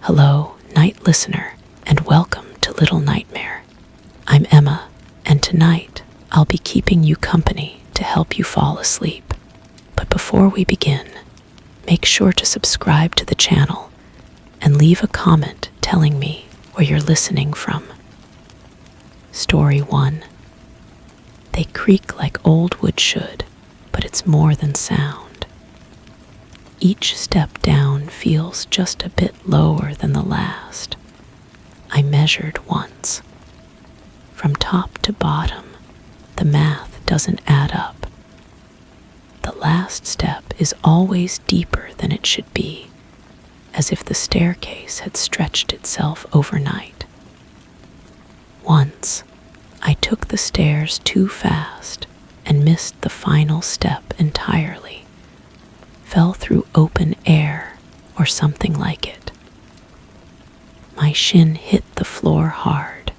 Hello, night listener, and welcome to Little Nightmare. I'm Emma, and tonight I'll be keeping you company to help you fall asleep. But before we begin, make sure to subscribe to the channel and leave a comment telling me where you're listening from. Story 1. They creak like old wood should, but it's more than sound. Each step down feels just a bit lower than the last. I measured once. From top to bottom, the math doesn't add up. The last step is always deeper than it should be, as if the staircase had stretched itself overnight. Once, I took the stairs too fast and missed the final step entirely. Fell through open air or something like it. My shin hit the floor hard,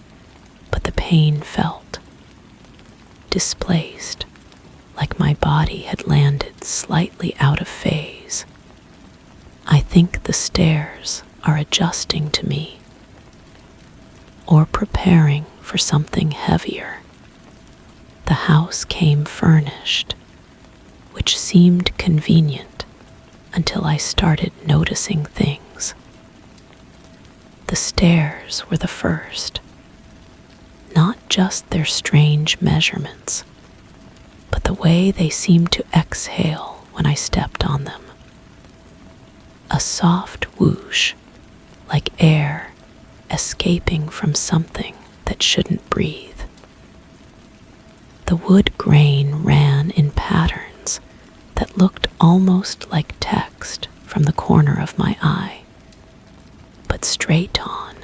but the pain felt. Displaced, like my body had landed slightly out of phase. I think the stairs are adjusting to me, or preparing for something heavier. The house came furnished, which seemed convenient until I started noticing things. The stairs were the first, not just their strange measurements, but the way they seemed to exhale when I stepped on them. A soft whoosh, like air escaping from something that shouldn't breathe. The wood grain ran in patterns that looked almost like text from the corner of my eye. But straight on,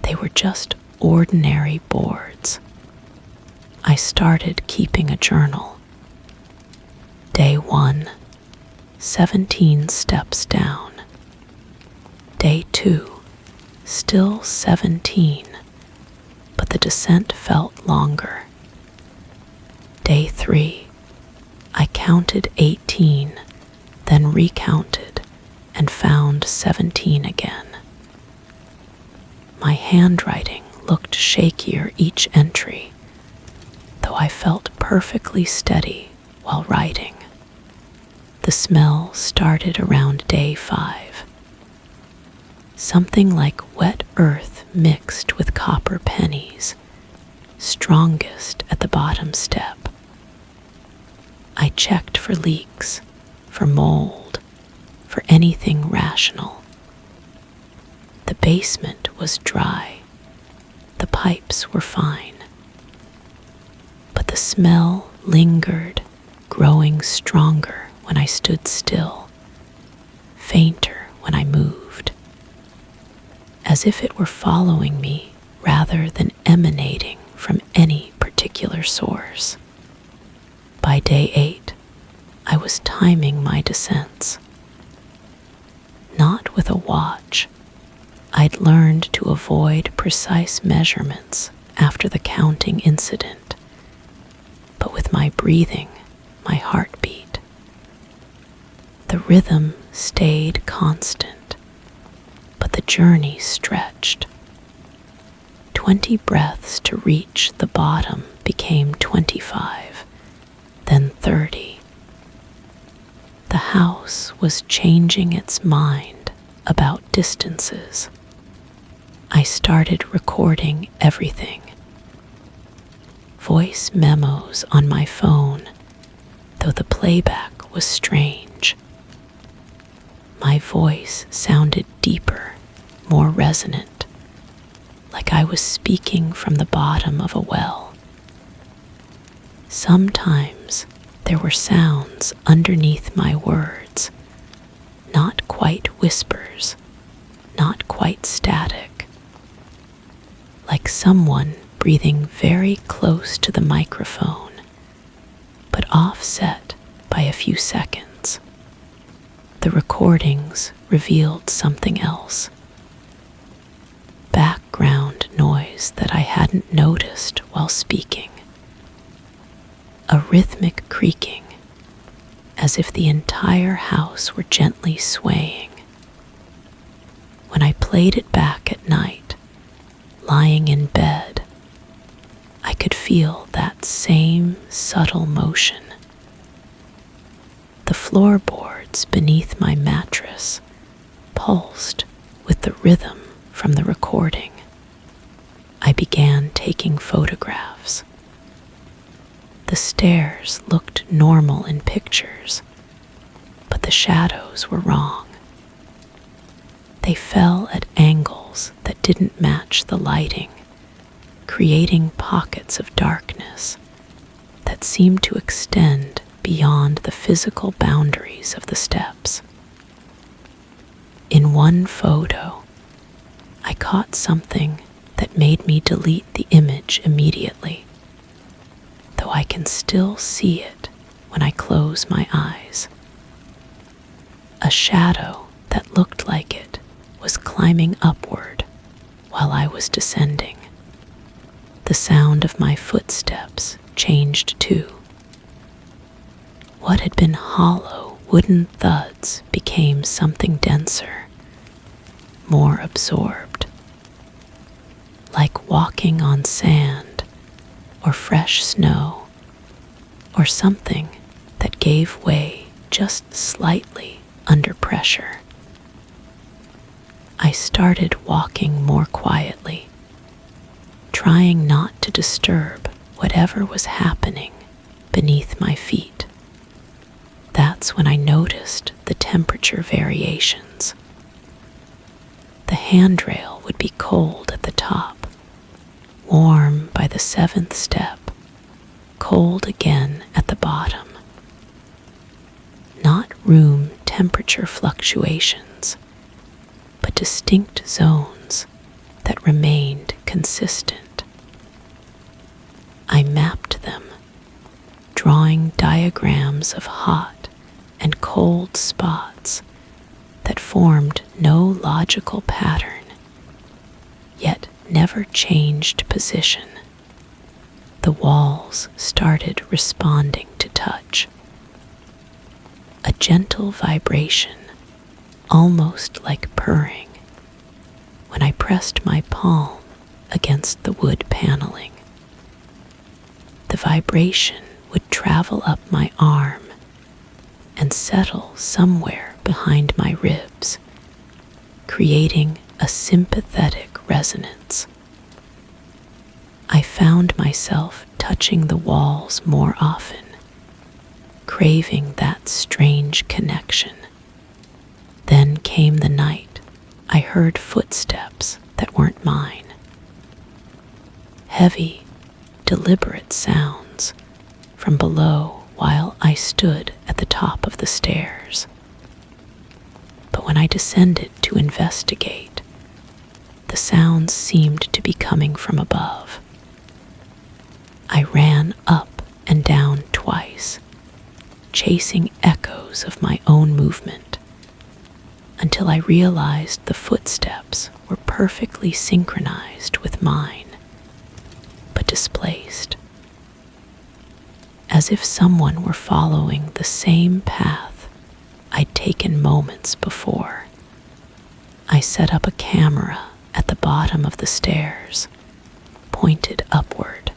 they were just ordinary boards. I started keeping a journal. Day 1, 17 steps down. Day 2, still 17, but the descent felt longer. Day 3, I counted 18, then recounted and found 17 again. My handwriting looked shakier each entry, though I felt perfectly steady while writing. The smell started around day 5. Something like wet earth mixed with copper pennies, strongest at the bottom step. I checked for leaks, for mold, for anything rational. The basement was dry. The pipes were fine. But the smell lingered, growing stronger when I stood still, fainter when I moved, as if it were following me rather than emanating from any particular source. By day 8, I was timing my descents. Not with a watch. I'd learned to avoid precise measurements after the counting incident, but with my breathing, my heartbeat. The rhythm stayed constant, but the journey stretched. 20 breaths to reach the bottom became 25, then 30. The house was changing its mind about distances. I started recording everything. Voice memos on my phone, though the playback was strange. My voice sounded deeper, more resonant, like I was speaking from the bottom of a well. Sometimes there were sounds underneath my words, not quite whispers, not quite static, like someone breathing very close to the microphone, but offset by a few seconds. The recordings revealed something else. Background noise that I hadn't noticed while speaking. A rhythmic creaking, as if the entire house were gently swaying. When played it back at night, lying in bed. I could feel that same subtle motion. The floorboards beneath my mattress pulsed with the rhythm from the recording. I began taking photographs. The stairs looked normal in pictures, but the shadows were wrong. They fell at angles that didn't match the lighting, creating pockets of darkness that seemed to extend beyond the physical boundaries of the steps. In one photo, I caught something that made me delete the image immediately, though I can still see it when I close my eyes. A shadow that looked like it was climbing upward while I was descending. The sound of my footsteps changed too. What had been hollow wooden thuds became something denser, more absorbed. Like walking on sand or fresh snow, or something that gave way just slightly under pressure. I started walking more quietly, trying not to disturb whatever was happening beneath my feet. That's when I noticed the temperature variations. The handrail would be cold at the top, warm by the 7th step, cold again at the bottom. Not room temperature fluctuations, but distinct zones that remained consistent. I mapped them, drawing diagrams of hot and cold spots that formed no logical pattern, yet never changed position. The walls started responding to touch. A gentle vibration, almost like purring, when I pressed my palm against the wood paneling. The vibration would travel up my arm and settle somewhere behind my ribs, creating a sympathetic resonance. I found myself touching the walls more often, craving that strange connection. Then came the night I heard footsteps that weren't mine. Heavy, deliberate sounds from below while I stood at the top of the stairs. But when I descended to investigate, the sounds seemed to be coming from above. I ran up and down twice, chasing echoes of my own movement, until I realized the footsteps were perfectly synchronized with mine, but displaced. As if someone were following the same path I'd taken moments before. I set up a camera at the bottom of the stairs, pointed upward.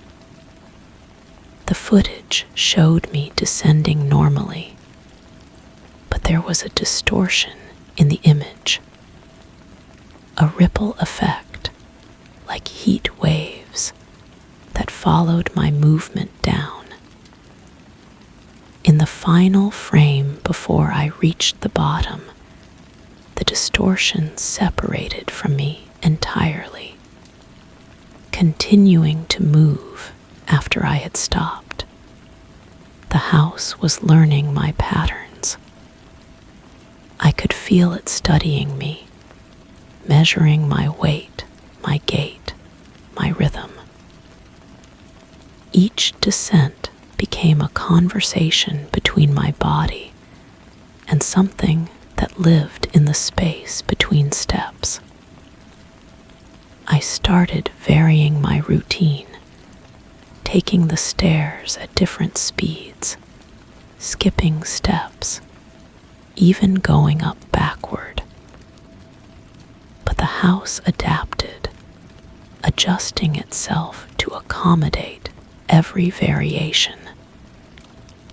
The footage showed me descending normally, but there was a distortion in the image. A ripple effect, like heat waves, that followed my movement down. In the final frame before I reached the bottom, the distortion separated from me entirely, continuing to move after I had stopped. The house was learning my patterns. I could feel it studying me, measuring my weight, my gait, my rhythm. Each descent became a conversation between my body and something that lived in the space between steps. I started varying my routine, taking the stairs at different speeds, skipping steps, even going up backward. But the The house adapted, adjusting itself to accommodate every variation.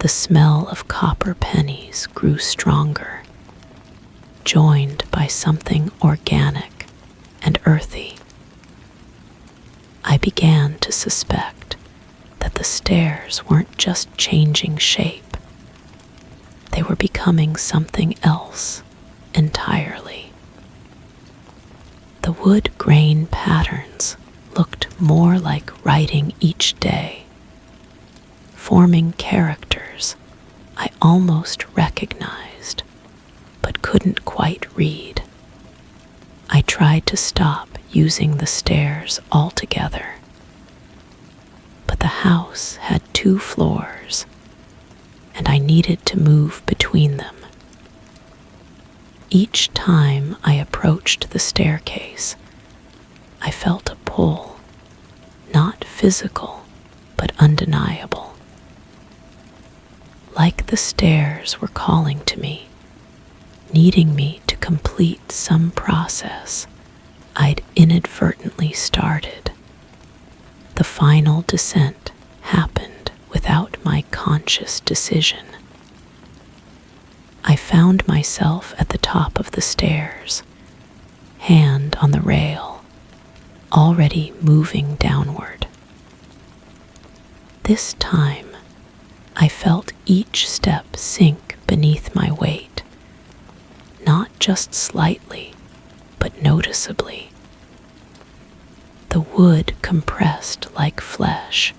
The smell of copper pennies grew stronger, joined by something organic and earthy. I began to suspect that the stairs weren't just changing shape, they were becoming something else entirely. The wood grain patterns looked more like writing each day, forming characters I almost recognized but couldn't quite read. I tried to stop using the stairs altogether, but the house had 2 floors, and I needed to move between them. Each time I approached the staircase, I felt a pull, not physical, but undeniable. Like the stairs were calling to me, needing me to complete some process I'd inadvertently started. The final descent happened without my conscious decision. I found myself at the top of the stairs, hand on the rail, already moving downward. This time, I felt each step sink beneath my weight, not just slightly, but noticeably. The wood compressed like flesh,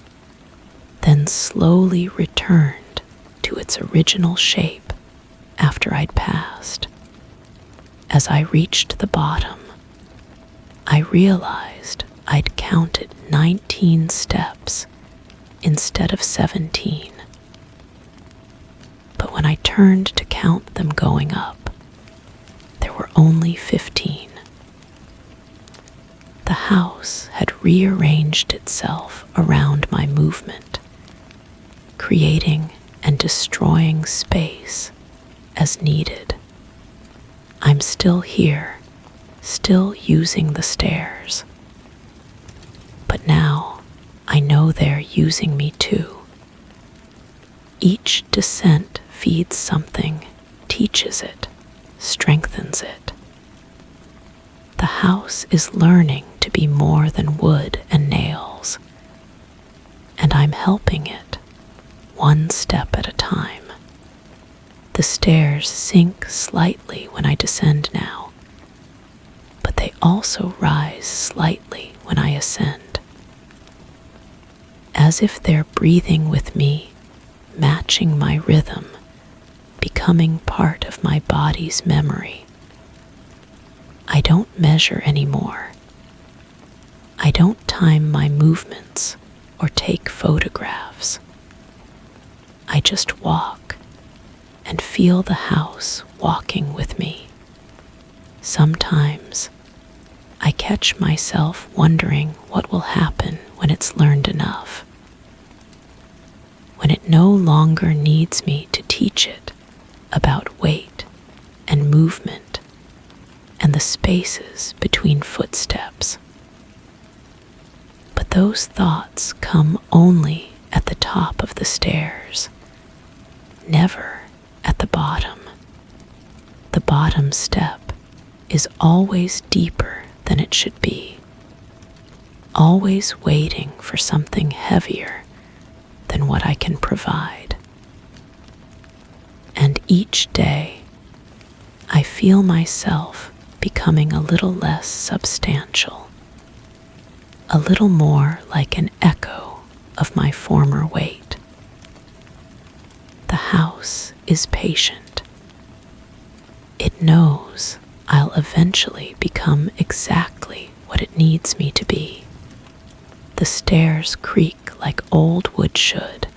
then slowly returned to its original shape after I'd passed. As I reached the bottom, I realized I'd counted 19 steps instead of 17. But when I turned to count them going up, there were only 15. The house had rearranged itself around my movement, creating and destroying space as needed. I'm still here, still using the stairs. But now I know they're using me too. Each descent feeds something, teaches it, strengthens it. The house is learning to be more than wood and nails, and I'm helping it, one step at a time. The stairs sink slightly when I descend now, but they also rise slightly when I ascend, as if they're breathing with me, matching my rhythm, becoming part of my body's memory. I don't measure anymore. I don't time my movements or take photographs. I just walk and feel the house walking with me. Sometimes I catch myself wondering what will happen when it's learned enough, when it no longer needs me to teach it about weight and movement and the spaces between footsteps. But those thoughts come only at the top of the stairs, never at the bottom. The bottom step is always deeper than it should be, always waiting for something heavier than what I can provide. And each day, I feel myself becoming a little less substantial, a little more like an echo of my former weight. The house is patient. It knows I'll eventually become exactly what it needs me to be. The stairs creak like old wood should,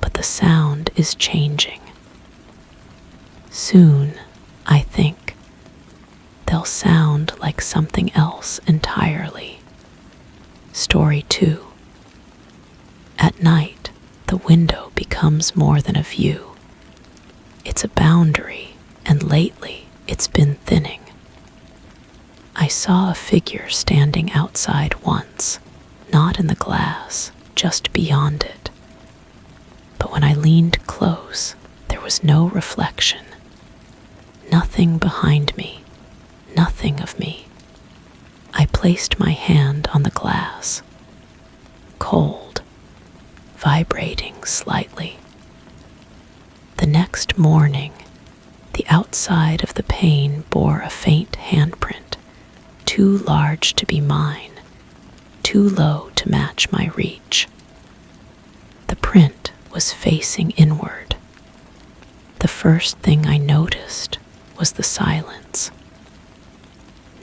but the sound is changing. Soon, I think, they'll sound like something else entirely. Story 2. At night, the window becomes more than a view. It's a boundary, and lately it's been thinning. I saw a figure standing outside once, not in the glass, just beyond it. But when I leaned close, there was no reflection. Nothing behind me, nothing of me. I placed my hand on the glass. Cold, vibrating slightly. The next morning, the outside of the pane bore a faint handprint, too large to be mine, too low to match my reach. The print was facing inward. The first thing I noticed was the silence.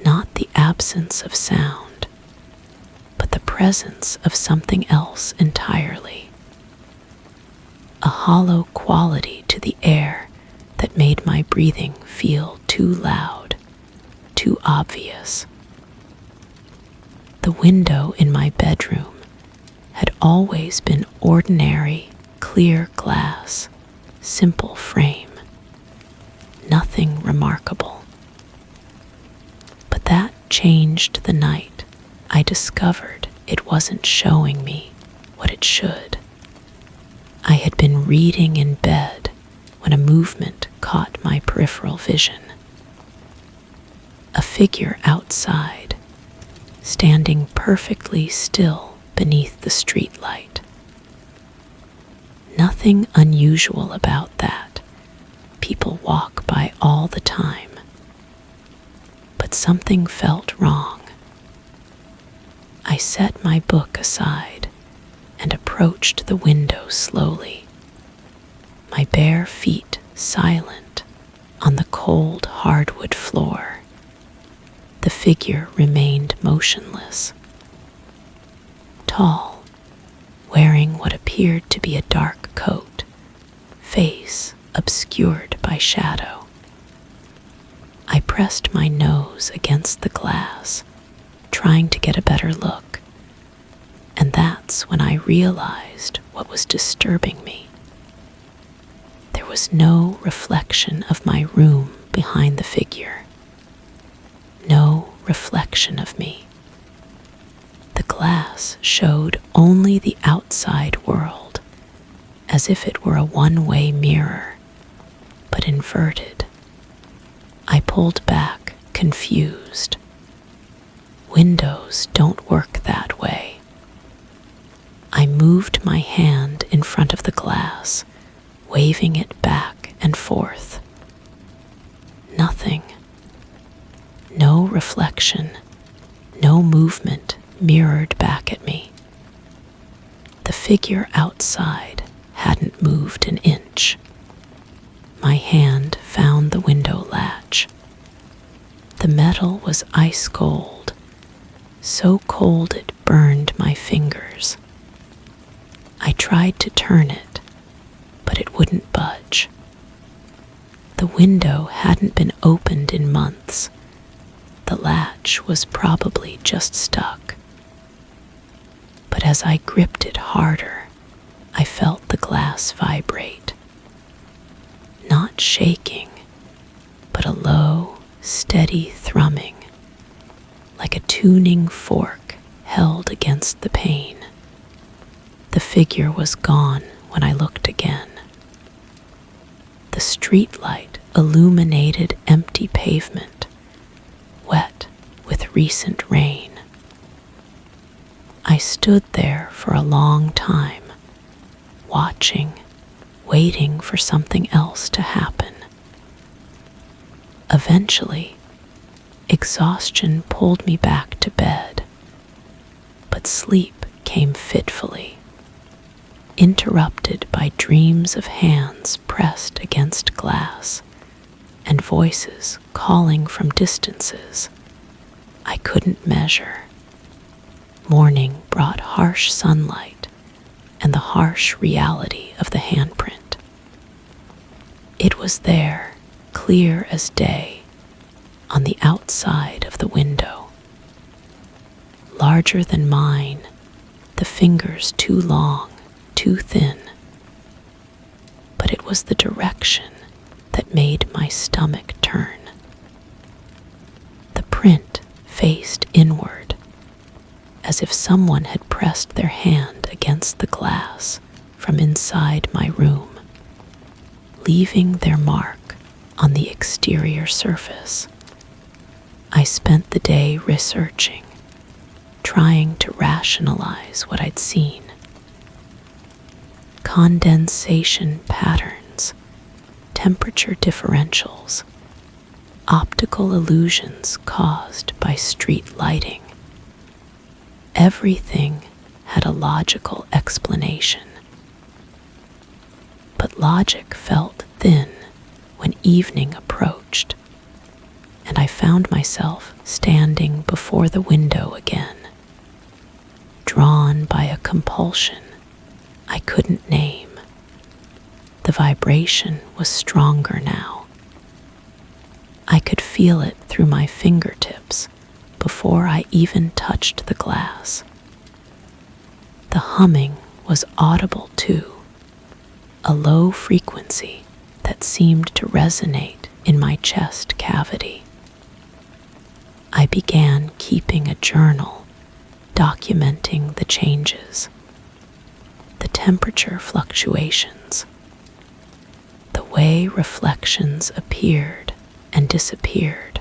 Not the absence of sound, but the presence of something else entirely. A hollow quality to the air that made my breathing feel too loud, too obvious. The window in my bedroom had always been ordinary, clear glass, simple frame, nothing remarkable. But that changed the night I discovered it wasn't showing me what it should. I had been reading in bed when a movement caught my peripheral vision. A figure outside, standing perfectly still beneath the streetlight. Nothing unusual about that. People walk by all the time. But something felt wrong. I set my book aside and approached the window slowly, my bare feet silent on the cold hardwood floor. The figure remained motionless. Tall, wearing what appeared to be a dark coat, face obscured by shadow. I pressed my nose against the glass, trying to get a better look, and that's when I realized what was disturbing me. There was no reflection of my room behind the figure. No reflection of me. The glass showed only the outside world, as if it were a one-way mirror, but inverted. I pulled back, confused. Windows don't work that way. I moved my hand in front of the glass, waving it back and forth. Nothing. No reflection, no movement mirrored back at me. The figure outside hadn't moved an inch. My hand found the window latch. The metal was ice cold, so cold it burned my fingers. I tried to turn it, but it wouldn't budge. The window hadn't been opened in months. The latch was probably just stuck. But as I gripped it harder, I felt the glass vibrate. Not shaking, but a low, steady thrumming, like a tuning fork held against the pane. The figure was gone when I looked again. The streetlight illuminated empty pavement, wet with recent rain. I stood there for a long time, watching, waiting for something else to happen. Eventually, exhaustion pulled me back to bed, but sleep came fitfully, interrupted by dreams of hands pressed against glass and voices calling from distances I couldn't measure. Morning brought harsh sunlight and the harsh reality of the handprint. It was there, clear as day, on the outside of the window. Larger than mine, the fingers too long, too thin. But it was the direction that made my stomach turn. The print faced inward, as if someone had pressed their hand against the glass from inside my room, leaving their mark on the exterior surface. I spent the day researching, trying to rationalize what I'd seen. Condensation patterns, temperature differentials, optical illusions caused by street lighting. Everything had a logical explanation. But logic felt thin when evening approached, and I found myself standing before the window again, drawn by a compulsion I couldn't name. The vibration was stronger now. I could feel it through my fingertips before I even touched the glass. The humming was audible too, a low frequency that seemed to resonate in my chest cavity. I began keeping a journal, documenting the changes, the temperature fluctuations, the way reflections appeared and disappeared,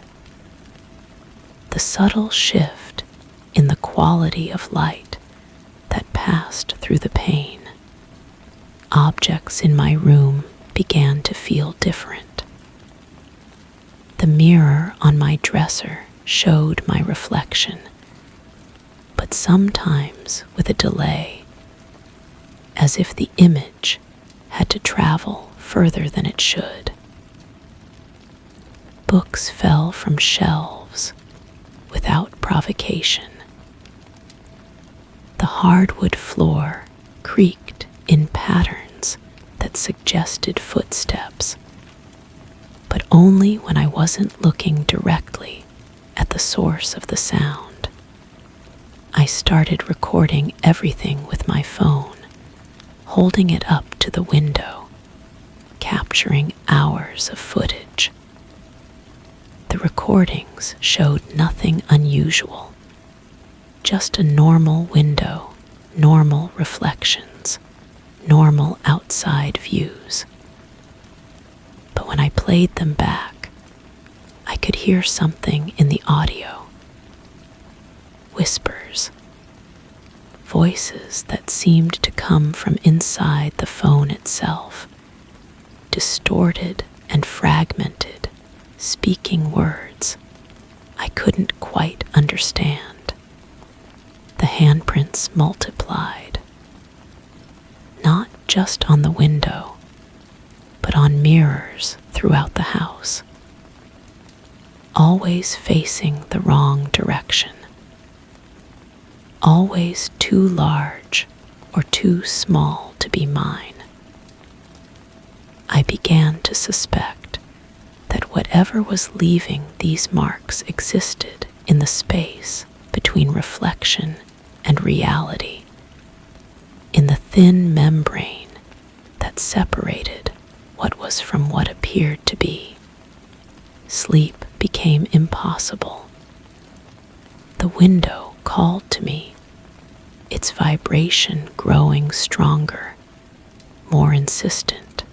the subtle shift in the quality of light that passed through the pane. Objects in my room began to feel different. The mirror on my dresser showed my reflection, but sometimes with a delay, as if the image had to travel further than it should. Books fell from shelves without provocation. The hardwood floor creaked in patterns that suggested footsteps, but only when I wasn't looking directly at the source of the sound. I started recording everything with my phone, holding it up to the window, capturing hours of footage. The recordings showed nothing unusual, just a normal window, normal reflections, normal outside views. But when I played them back, I could hear something in the audio. Whispers, voices that seemed to come from inside the phone itself, distorted and fragmented, speaking words I couldn't quite understand. The handprints multiplied, not just on the window, but on mirrors throughout the house, always facing the wrong direction, always too large or too small to be mine. I began to suspect that whatever was leaving these marks existed in the space between reflection and reality, in the thin membrane that separated what was from what appeared to be. Sleep became impossible. The window called to me, its vibration growing stronger, more insistent.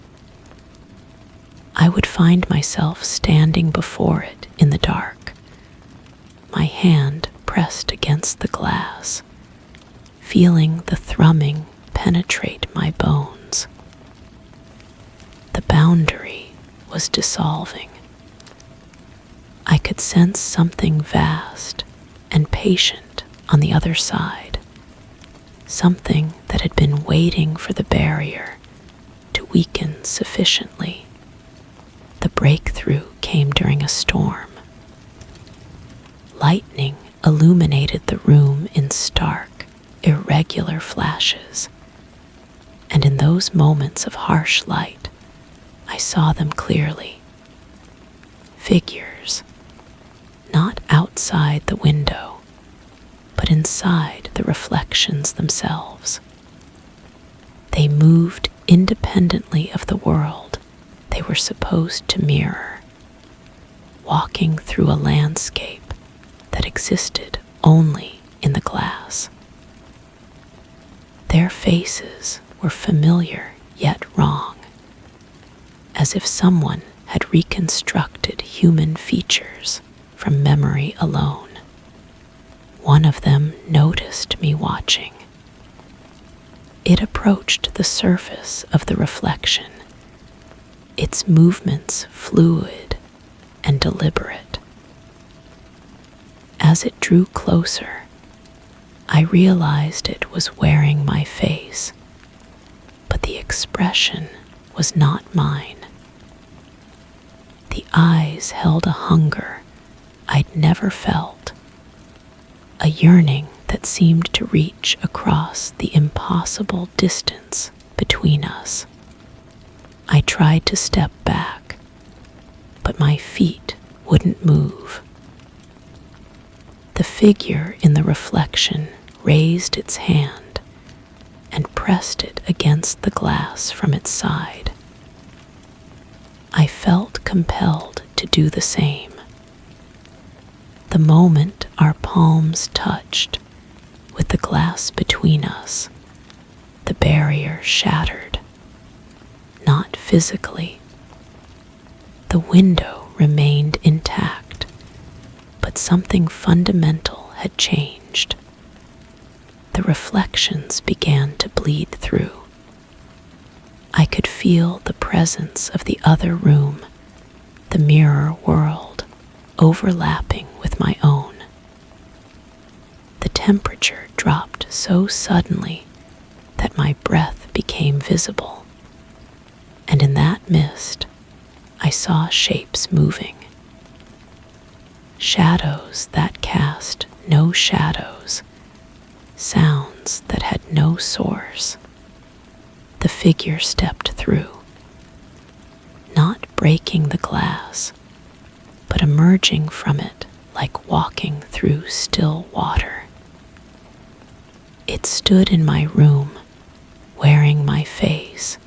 I would find myself standing before it in the dark, my hand pressed against the glass, feeling the thrumming penetrate my bones. The boundary was dissolving. I could sense something vast and patient on the other side, something that had been waiting for the barrier to weaken sufficiently. The breakthrough came during a storm. Lightning illuminated the room in stark, irregular flashes, and in those moments of harsh light, I saw them clearly. Figures, not outside the window, but inside the reflections themselves. They moved independently of the world they were supposed to mirror, walking through a landscape that existed only in the glass. Their faces were familiar yet wrong, as if someone had reconstructed human features from memory alone. One of them noticed me watching. It approached the surface of the reflection, its movements fluid and deliberate. As it drew closer, I realized it was wearing my face, but the expression was not mine. The eyes held a hunger I'd never felt, a yearning that seemed to reach across the impossible distance between us. I tried to step back, but my feet wouldn't move. The figure in the reflection raised its hand and pressed it against the glass from its side. I felt compelled to do the same. The moment our palms touched, with the glass between us, the barrier shattered. Not physically. The window remained intact, but something fundamental had changed. The reflections began to bleed through. I could feel the presence of the other room, the mirror world, overlapping with my own. The temperature dropped so suddenly that my breath became visible, and in that mist, I saw shapes moving. Shadows that cast no shadows, sounds that had no source. The figure stepped through, not breaking the glass, but emerging from it like walking through still water. It stood in my room, wearing my face,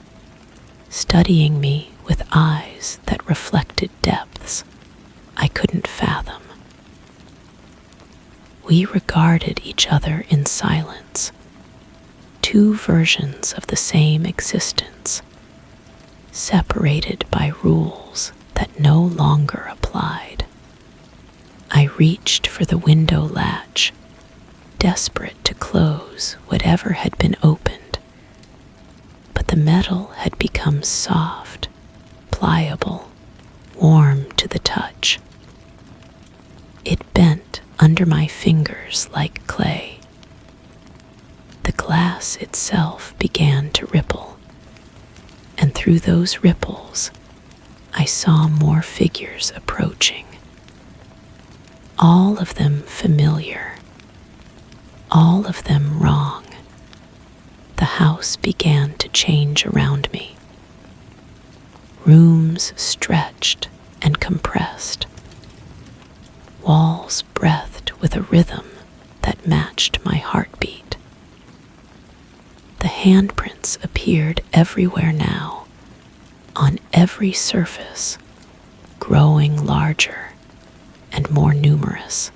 studying me with eyes that reflected depths I couldn't fathom. We regarded each other in silence, two versions of the same existence, separated by rules that no longer applied. I reached for the window latch, desperate to close whatever had been opened, but the metal had become soft, pliable, warm to the touch. It bent under my fingers like clay. The glass itself began to ripple, and through those ripples, I saw more figures approaching. All of them familiar, all of them wrong. The house began to change around me. Rooms stretched and compressed. Walls breathed with a rhythm that matched my heartbeat. The handprints appeared everywhere now, on every surface, growing larger and more numerous.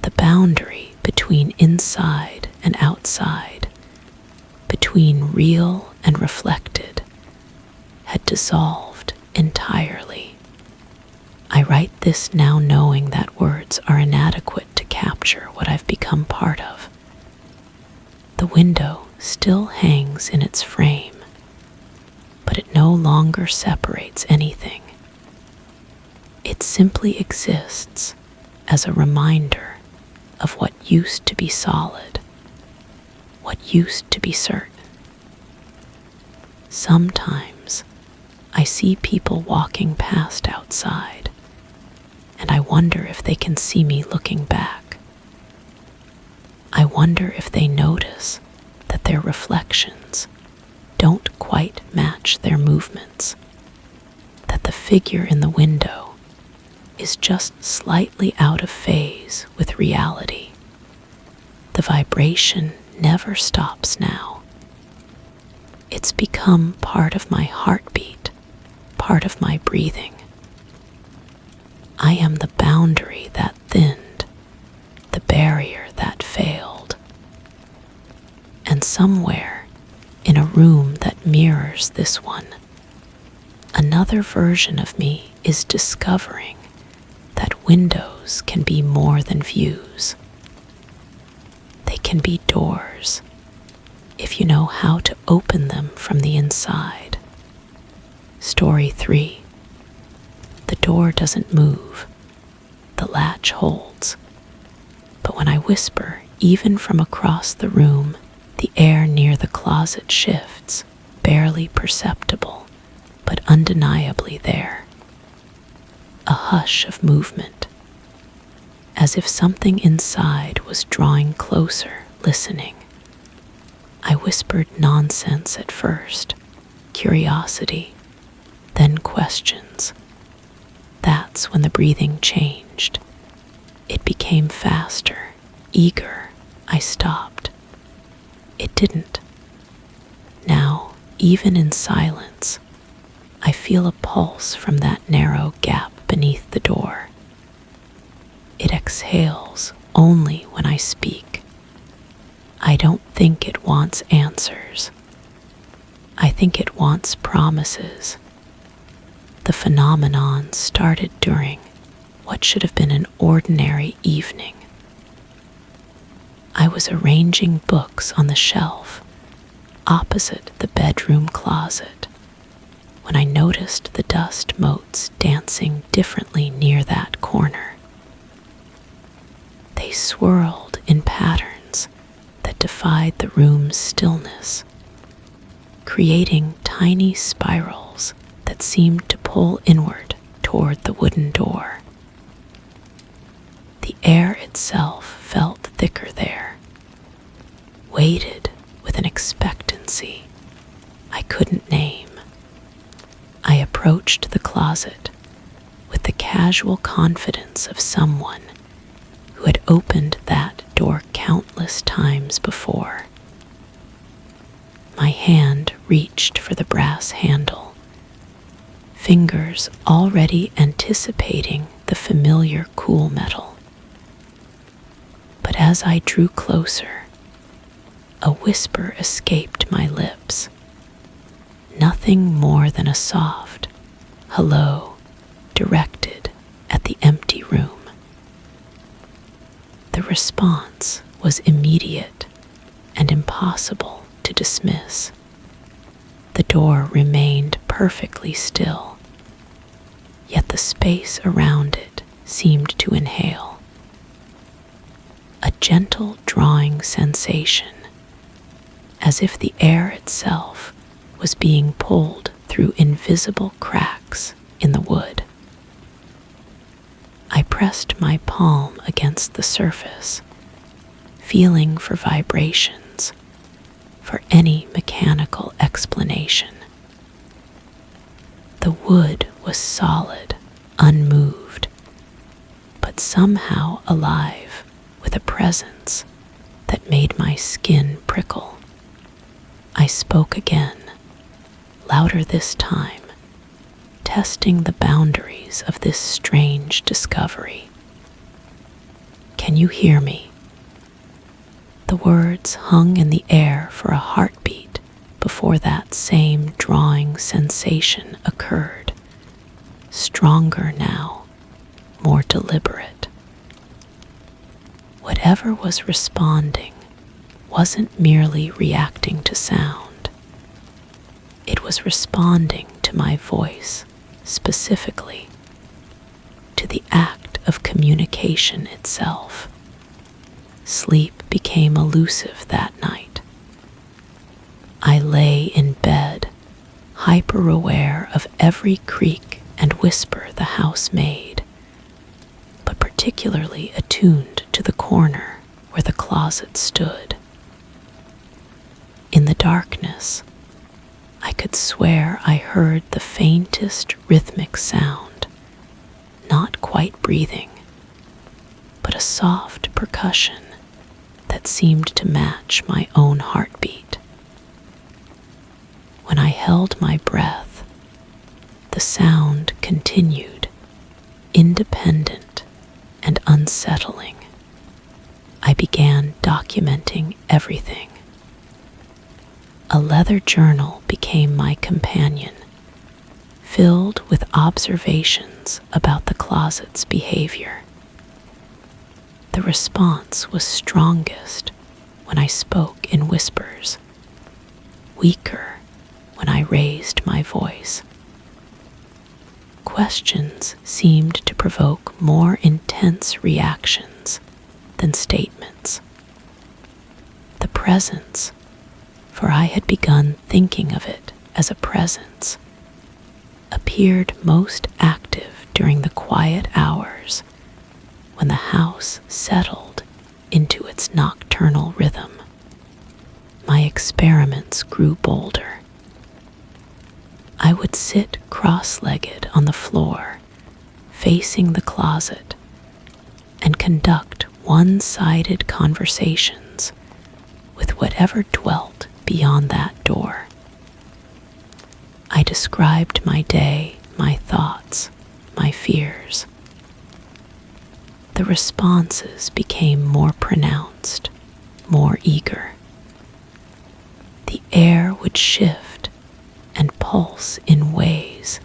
The boundary between inside and outside, between real and reflected, had dissolved entirely. I write this now knowing that words are inadequate to capture what I've become part of. The window still hangs in its frame, but it no longer separates anything. It simply exists as a reminder of what used to be solid, what used to be certain. Sometimes I see people walking past outside, and I wonder if they can see me looking back. I wonder if they notice that their reflections don't quite match their movements, that the figure in the window is just slightly out of phase with reality. The vibration never stops now. It's become part of my heartbeat, part of my breathing. I am the boundary that thinned somewhere in a room that mirrors this one, another version of me is discovering that windows can be more than views. They can be doors, if you know how to open them from the inside. Story 3. The door doesn't move. The latch holds. But when I whisper, even from across the room, the air near the closet shifts, barely perceptible, but undeniably there. A hush of movement, as if something inside was drawing closer, listening. I whispered nonsense at first, curiosity, then questions. That's when the breathing changed. It became faster, eager. I stopped. It didn't. Now, even in silence, I feel a pulse from that narrow gap beneath the door. It exhales only when I speak. I don't think it wants answers. I think it wants promises. The phenomenon started during what should have been an ordinary evening. I was arranging books on the shelf opposite the bedroom closet when I noticed the dust motes dancing differently near that corner. They swirled in patterns that defied the room's stillness, creating tiny spirals that seemed to pull inward toward the wooden door. The air itself felt thicker there, weighted with an expectancy I couldn't name. I approached the closet with the casual confidence of someone who had opened that door countless times before. My hand reached for the brass handle, fingers already anticipating the familiar cool metal. But as I drew closer, a whisper escaped my lips. Nothing more than a soft hello directed at the empty room. The response was immediate and impossible to dismiss. The door remained perfectly still, yet the space around it seemed to inhale. A gentle drawing sensation, as if the air itself was being pulled through invisible cracks in the wood. I pressed my palm against the surface, feeling for vibrations, for any mechanical explanation. The wood was solid, unmoved, but somehow alive with a presence that made my skin prickle. I spoke again, louder this time, testing the boundaries of this strange discovery. Can you hear me? The words hung in the air for a heartbeat before that same drawing sensation occurred, stronger now, more deliberate. Whatever was responding wasn't merely reacting to sound. It was responding to my voice, specifically, to the act of communication itself. Sleep became elusive that night. I lay in bed, hyper-aware of every creak and whisper the house made, but particularly attuned to the corner where the closet stood. In the darkness, I could swear I heard the faintest rhythmic sound, not quite breathing, but a soft percussion that seemed to match my own heartbeat. When I held my breath, the sound continued, independent and unsettling. I began documenting everything. A leather journal became my companion, filled with observations about the closet's behavior. The response was strongest when I spoke in whispers, weaker when I raised my voice. Questions seemed to provoke more intense reactions than statements. The presence, for I had begun thinking of it as a presence, appeared most active during the quiet hours when the house settled into its nocturnal rhythm. My experiments grew bolder. I would sit cross-legged on the floor, facing the closet, and conduct one-sided conversations with whatever dwelt beyond that door. I described my day, my thoughts, my fears. The responses became more pronounced, more eager. The air would shift and pulse in ways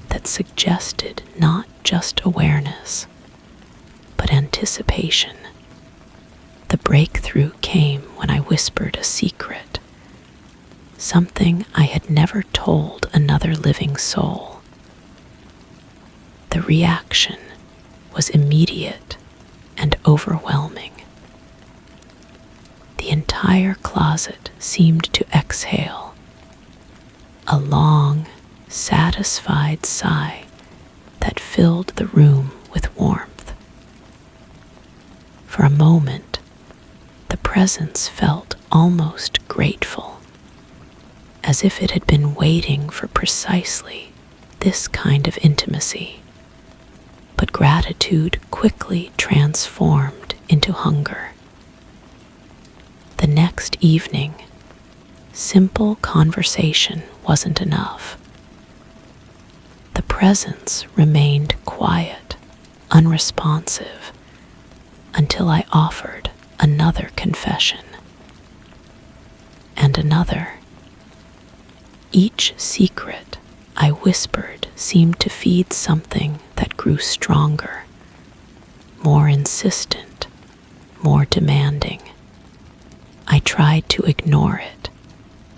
that suggested not just awareness, but anticipation. The breakthrough came when I whispered a secret, something I had never told another living soul. The reaction was immediate and overwhelming. The entire closet seemed to exhale, a long, satisfied sigh that filled the room with warmth. For a moment, the presence felt almost grateful, as if it had been waiting for precisely this kind of intimacy. But gratitude quickly transformed into hunger. The next evening, simple conversation wasn't enough. The presence remained quiet, unresponsive, until I offered another confession. And another. Each secret I whispered seemed to feed something that grew stronger, more insistent, more demanding. I tried to ignore it,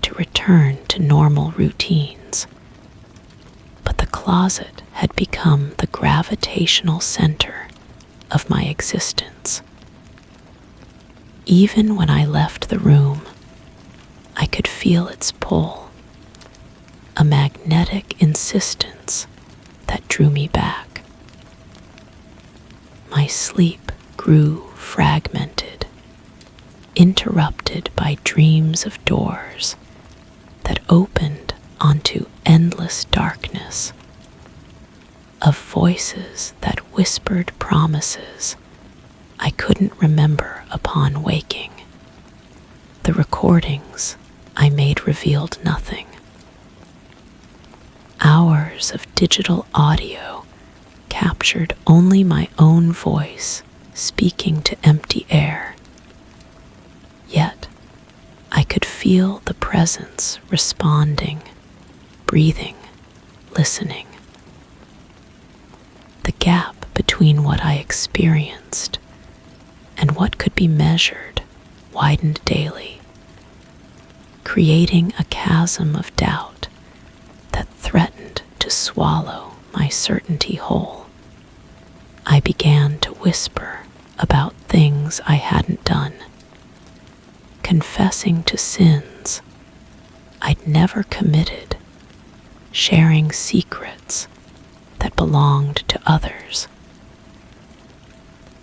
to return to normal routines. But the closet had become the gravitational center of my existence. Even when I left the room, I could feel its pull, a magnetic insistence that drew me back. My sleep grew fragmented, interrupted by dreams of doors that opened onto endless darkness, of voices that whispered promises I couldn't remember upon waking. The recordings I made revealed nothing. Hours of digital audio captured only my own voice speaking to empty air. Yet I could feel the presence responding, breathing, listening. The gap between what I experienced and what could be measured widened daily, creating a chasm of doubt that threatened to swallow my certainty whole. I began to whisper about things I hadn't done, confessing to sins I'd never committed, sharing secrets that belonged to others.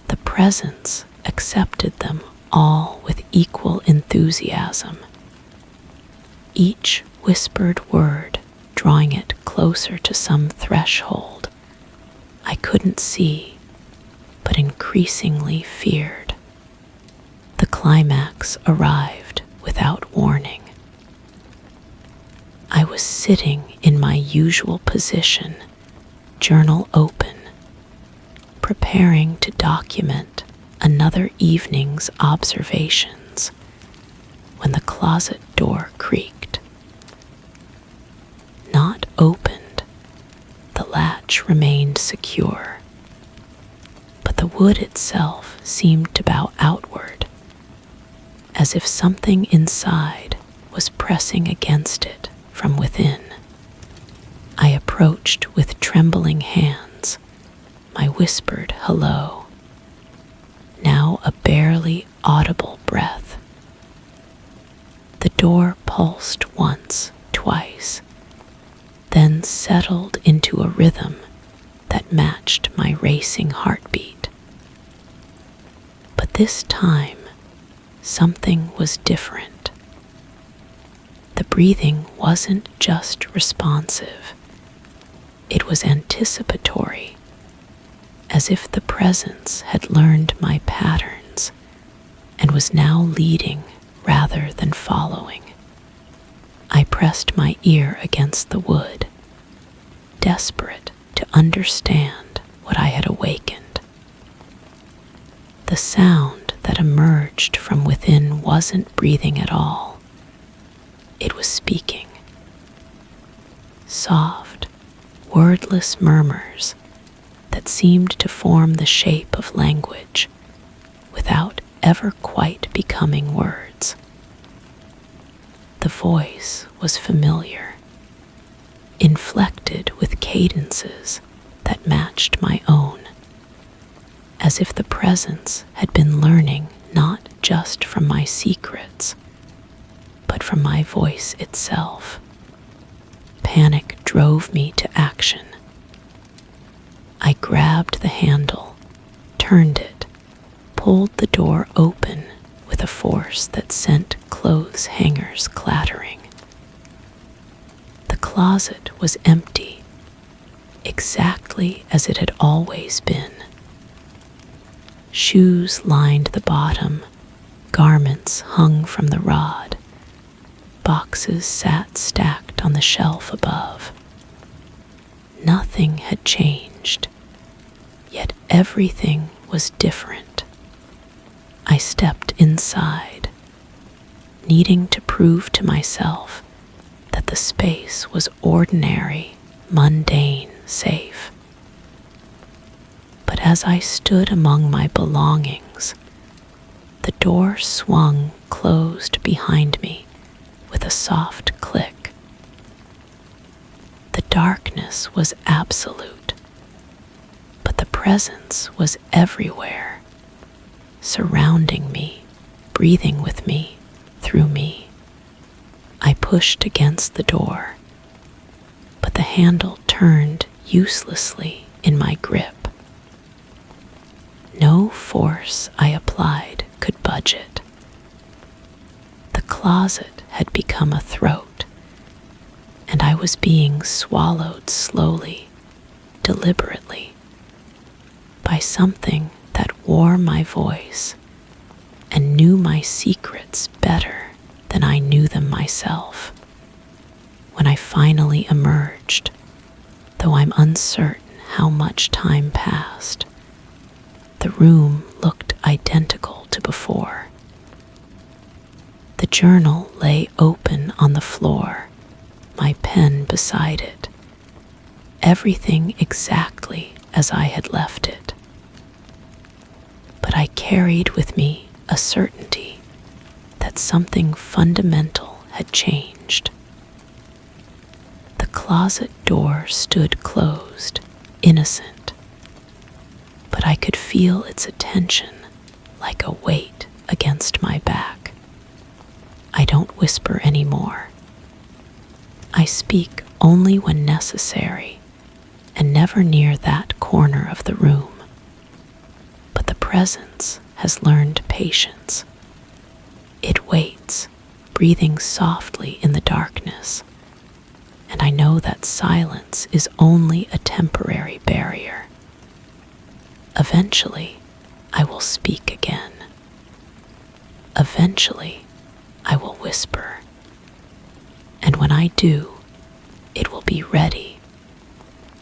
The presence accepted them all with equal enthusiasm, each whispered word drawing it closer to some threshold I couldn't see but increasingly feared. The climax arrived without warning. I was sitting in my usual position, journal open, preparing to document another evening's observations, when the closet door creaked. opened, the latch remained secure, but the wood itself seemed to bow outward, as if something inside was pressing against it from within. I approached with trembling hands, my whispered hello, now a barely audible breath. The door pulsed once, twice, then settled into a rhythm that matched my racing heartbeat. But this time, something was different. The breathing wasn't just responsive, it was anticipatory, as if the presence had learned my patterns and was now leading rather than following. I pressed my ear against the wood, desperate to understand what I had awakened. The sound that emerged from within wasn't breathing at all. It was speaking. Soft, wordless murmurs that seemed to form the shape of language without ever quite becoming words. The voice was familiar, inflected with cadences that matched my own, as if the presence had been learning not just from my secrets, but from my voice itself. Panic drove me to action. I grabbed the handle, turned it, pulled the door open with a force that sent clothes hangers clattering. The closet was empty, exactly as it had always been. Shoes lined the bottom, garments hung from the rod, boxes sat stacked on the shelf above. Nothing had changed, yet everything was different. I stepped inside, needing to prove to myself that the space was ordinary, mundane, safe. But as I stood among my belongings, the door swung closed behind me with a soft click. The darkness was absolute, but the presence was everywhere, surrounding me, breathing with me, through me. I pushed against the door, but the handle turned uselessly in my grip. No force I applied could budge it. The closet had become a throat, and I was being swallowed slowly, deliberately, by something that wore my voice and knew my secrets better than I knew them myself. When I finally emerged, though I'm uncertain how much time passed, the room looked identical to before. The journal lay open on the floor, my pen beside it, everything exactly as I had left it. But I carried with me a certainty that something fundamental had changed. The closet door stood closed, innocent, but I could feel its attention like a weight against my back. I don't whisper anymore. I speak only when necessary, and never near that corner of the room. But the presence has learned patience. It waits, breathing softly in the darkness, and I know that silence is only a temporary barrier. Eventually, I will speak again. Eventually, I will whisper. And when I do, it will be ready,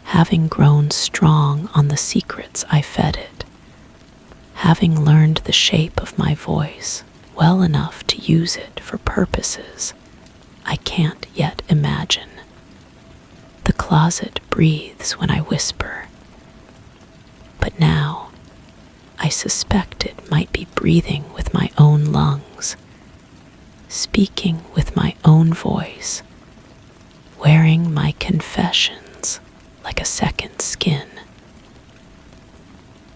having grown strong on the secrets I fed it, having learned the shape of my voice well enough to use it for purposes I can't yet imagine. The closet breathes when I whisper, but now I suspect it might be breathing with my own lungs, speaking with my own voice, wearing my confessions like a second skin.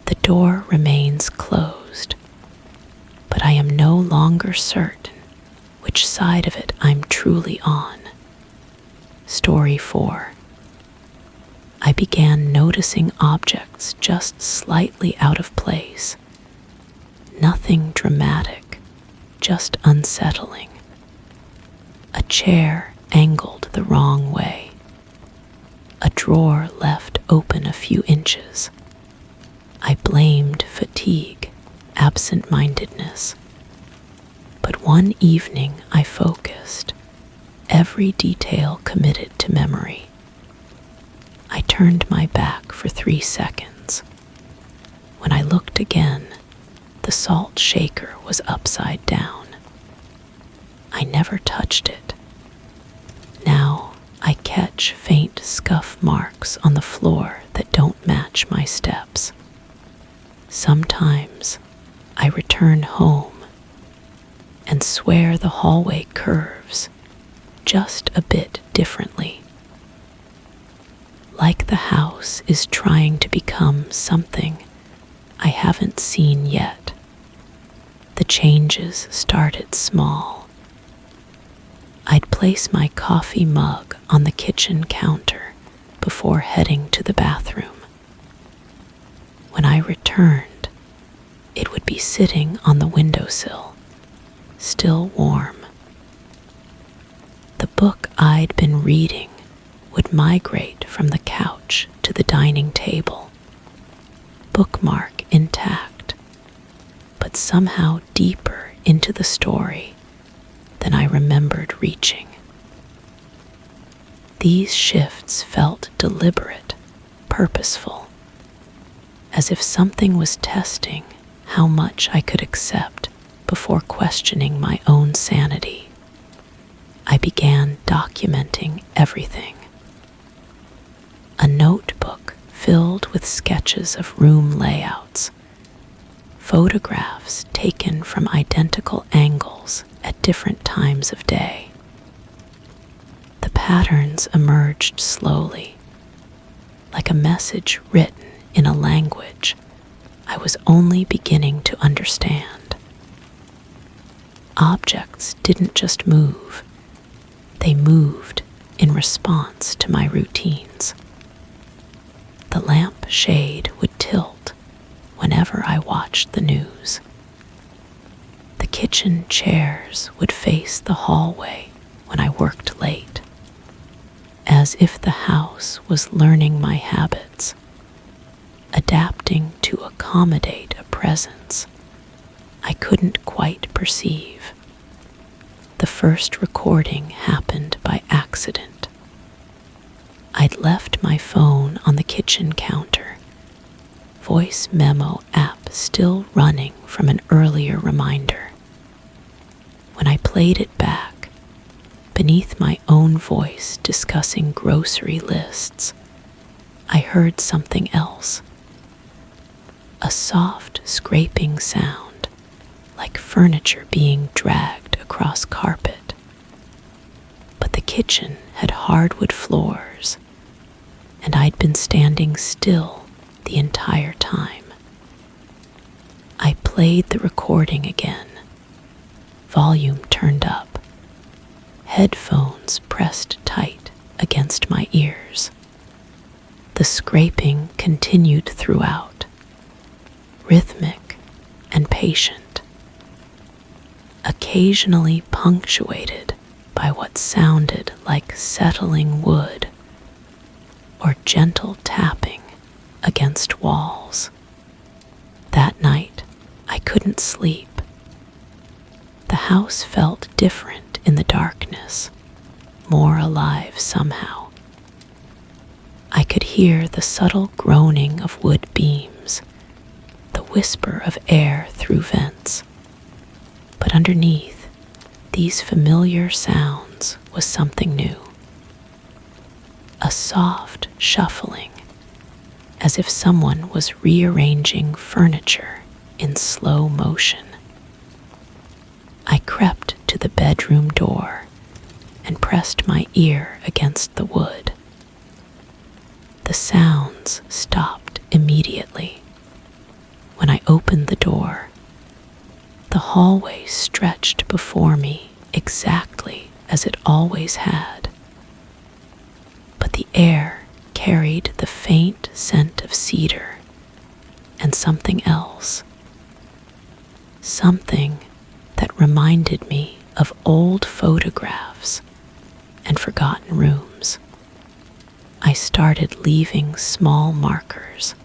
The door remains closed, but I am no longer certain which side of it I'm truly on. Story 4. I began noticing objects just slightly out of place. Nothing dramatic, just unsettling. A chair angled the wrong way. A drawer left open a few inches. I blamed fatigue, absent-mindedness. But one evening I focused, every detail committed to memory. I turned my back for 3 seconds. When I looked again, the salt shaker was upside down. I never touched it. Now I catch faint scuff marks on the floor that don't match my steps. Sometimes I return home and swear the hallway curves just a bit differently. Like the house is trying to become something I haven't seen yet. The changes started small. I'd place my coffee mug on the kitchen counter before heading to the bathroom. When I returned, it would be sitting on the windowsill, still warm. The book I'd been reading would migrate from the couch to the dining table, bookmark intact, but somehow deeper into the story than I remembered reaching. These shifts felt deliberate, purposeful, as if something was testing how much I could accept before questioning my own sanity. I began documenting everything. A notebook filled with sketches of room layouts, photographs taken from identical angles at different times of day. The patterns emerged slowly, like a message written in a language I was only beginning to understand. Objects didn't just move, they moved in response to my routines. The lamp shade would tilt whenever I watched the news. The kitchen chairs would face the hallway when I worked late, as if the house was learning my habits, adapting to accommodate a presence I couldn't quite perceive. The first recording happened by accident. I'd left my phone on the kitchen counter, voice memo app still running from an earlier reminder. When I played it back, beneath my own voice discussing grocery lists, I heard something else. A soft scraping sound, like furniture being dragged across carpet. But the kitchen had hardwood floors, and I'd been standing still the entire time. I played the recording again, volume turned up, headphones pressed tight against my ears. The scraping continued throughout, rhythmic and patient, occasionally punctuated by what sounded like settling wood or gentle tapping against walls. That night, I couldn't sleep. The house felt different in the darkness, more alive somehow. I could hear the subtle groaning of wood beams, the whisper of air through vents. But underneath these familiar sounds was something new. a soft shuffling, as if someone was rearranging furniture in slow motion. I crept to the bedroom door and pressed my ear against the wood. The sounds stopped immediately. When I opened the door, the hallway stretched before me exactly as it always had. But the air carried the faint scent of cedar and something else. Something that reminded me of old photographs and forgotten rooms. I started leaving small markers.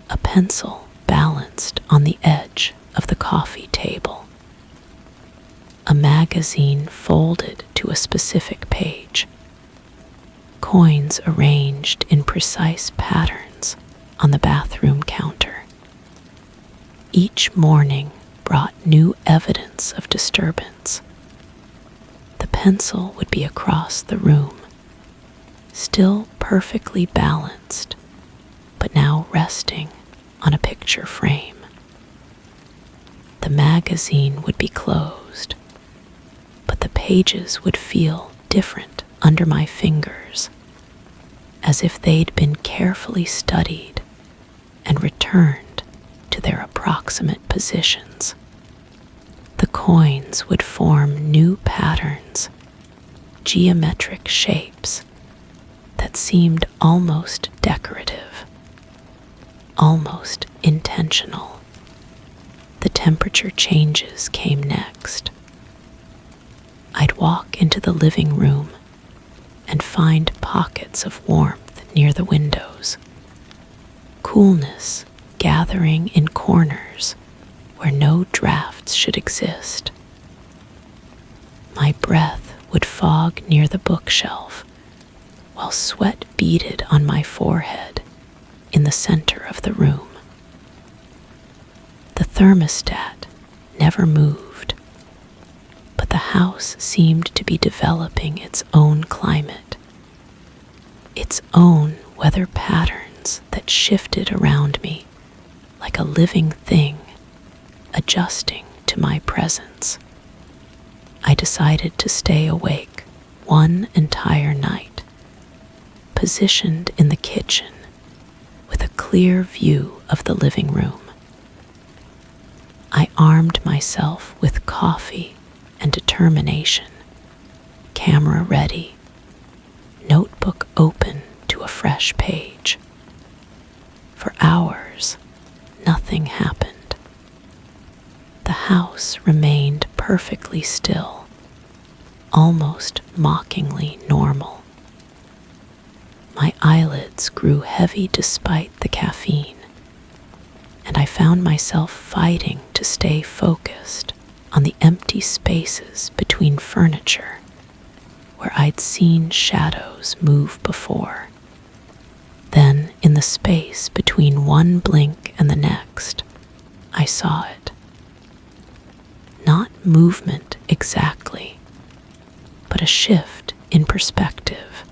A pencil balanced on the edge of the coffee table. A magazine folded to a specific page. Coins arranged in precise patterns on the bathroom counter. Each morning brought new evidence of disturbance. The pencil would be across the room, still perfectly balanced, but now resting on a picture frame. The magazine would be closed, but the pages would feel different under my fingers, as if they'd been carefully studied and returned to their approximate positions. The coins would form new patterns, geometric shapes that seemed almost decorative, almost intentional. The temperature changes came next. I'd walk into the living room and find pockets of warmth near the windows, coolness gathering in corners where no drafts should exist. My breath would fog near the bookshelf, while sweat beaded on my forehead in the center of the room. The thermostat never moved, but the house seemed to be developing its own climate, its own weather patterns that shifted around me like a living thing adjusting to my presence. I decided to stay awake one entire night, positioned in the kitchen with a clear view of the living room. I armed myself with coffee and determination, camera ready, notebook open to a fresh page. For hours, nothing happened. The house remained perfectly still, almost mockingly normal. My eyelids grew heavy despite the caffeine, and I found myself fighting to stay focused on the empty spaces between furniture where I'd seen shadows move before. Then, in the space between one blink and the next, I saw it. Not movement exactly, but a shift in perspective,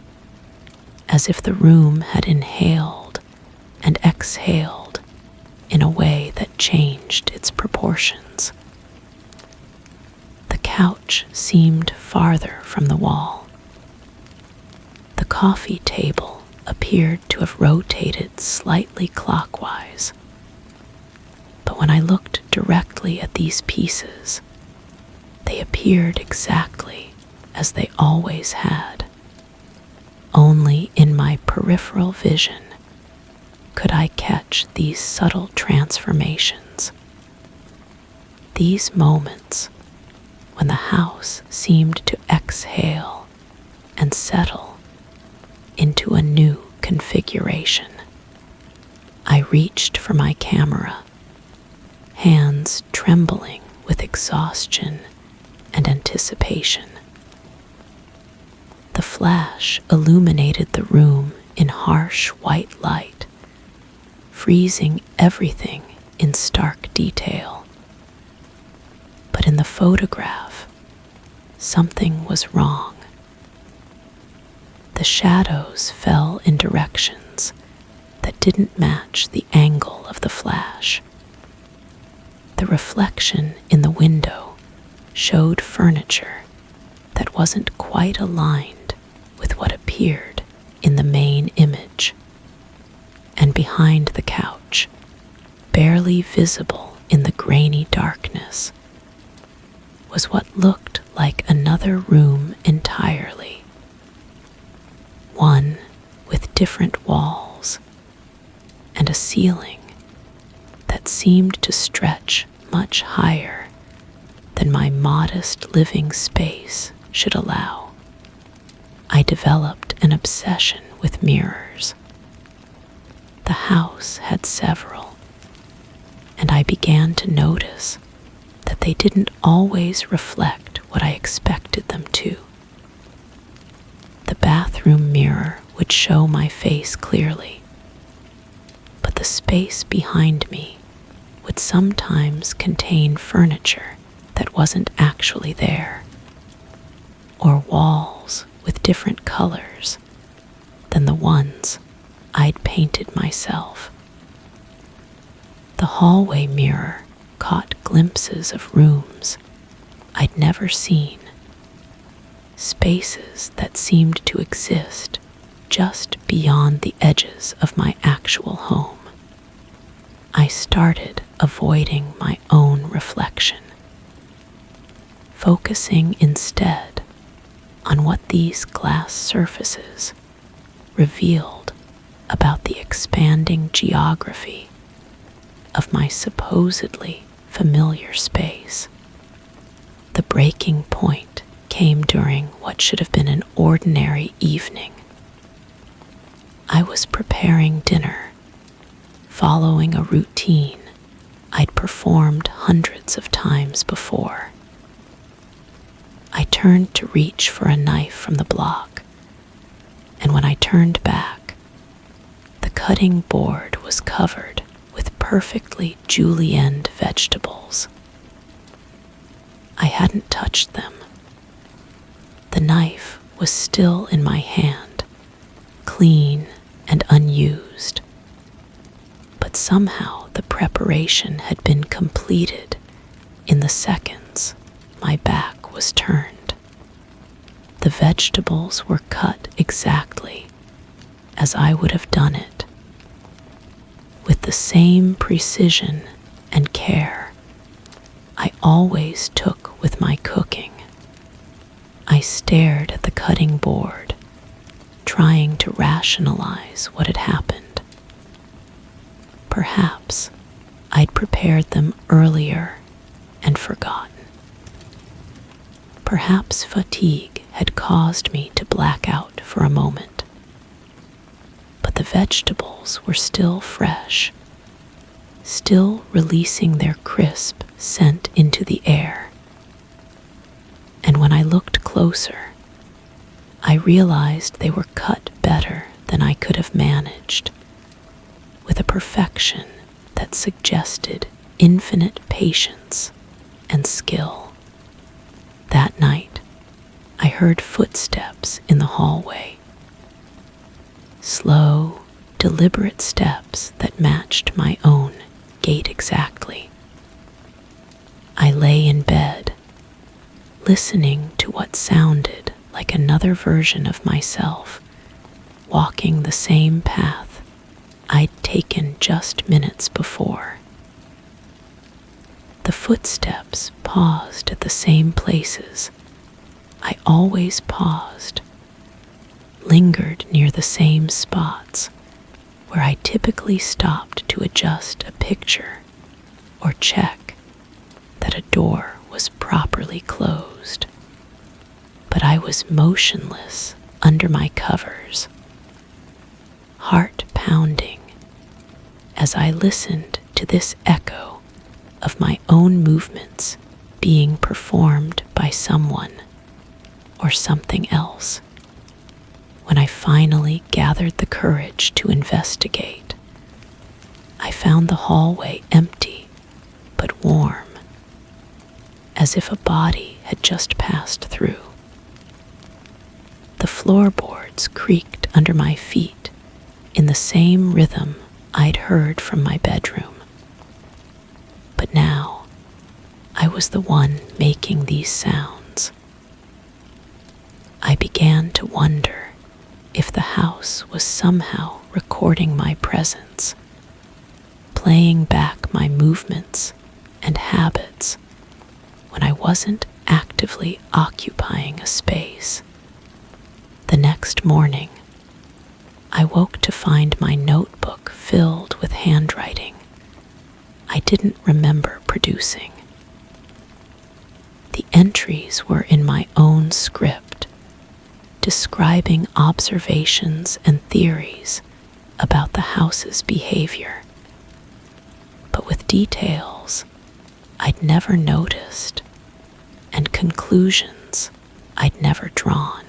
as if the room had inhaled and exhaled in a way that changed its proportions. The couch seemed farther from the wall. The coffee table appeared to have rotated slightly clockwise. But when I looked directly at these pieces, they appeared exactly as they always had. Only in my peripheral vision could I catch these subtle transformations. These moments when the house seemed to exhale and settle into a new configuration. I reached for my camera, hands trembling with exhaustion and anticipation. The flash illuminated the room in harsh white light, freezing everything in stark detail. But in the photograph, something was wrong. The shadows fell in directions that didn't match the angle of the flash. The reflection in the window showed furniture that wasn't quite aligned with what appeared in the main image. And behind the couch, barely visible in the grainy darkness, was what looked like another room entirely. One with different walls and a ceiling that seemed to stretch much higher than my modest living space should allow. I developed an obsession with mirrors. The house had several, and I began to notice that they didn't always reflect what I expected them to. The bathroom mirror would show my face clearly, but the space behind me would sometimes contain furniture that wasn't actually there, or walls with different colors than the ones I'd painted myself. The hallway mirror caught glimpses of rooms I'd never seen, spaces that seemed to exist just beyond the edges of my actual home. I started avoiding my own reflection, focusing instead on what these glass surfaces revealed about the expanding geography of my supposedly familiar space. The breaking point came during what should have been an ordinary evening. I was preparing dinner, following a routine I'd performed hundreds of times before. I turned to reach for a knife from the block, and when I turned back, the cutting board was covered with perfectly julienned vegetables. I hadn't touched them. The knife was still in my hand, clean and unused. But somehow the preparation had been completed in the seconds my back was turned. The vegetables were cut exactly as I would have done it, with the same precision and care I always took with my cooking. I stared at the cutting board, trying to rationalize what had happened. Perhaps I'd prepared them earlier and forgotten. Perhaps fatigue had caused me to black out for a moment. But the vegetables were still fresh, still releasing their crisp scent into the air. And when I looked closer, I realized they were cut better than I could have managed, with a perfection that suggested infinite patience and skill. That night, I heard footsteps in the hallway. Slow, deliberate steps that matched my own gait exactly. I lay in bed, listening to what sounded like another version of myself, walking the same path I'd taken just minutes before. The footsteps paused at the same places I always paused, lingered near the same spots where I typically stopped to adjust a picture or check that a door was properly closed. But I was motionless under my covers, heart pounding as I listened to this echo of my own movements being performed by someone or something else. When I finally gathered the courage to investigate, I found the hallway empty but warm, as if a body had just passed through. The floorboards creaked under my feet in the same rhythm I'd heard from my bedroom. But now, I was the one making these sounds. I began to wonder if the house was somehow recording my presence, playing back my movements and habits when I wasn't actively occupying a space. The next morning, I woke to find my notebook filled with handwriting I didn't remember producing. The entries were in my own script, describing observations and theories about the house's behavior, but with details I'd never noticed and conclusions I'd never drawn.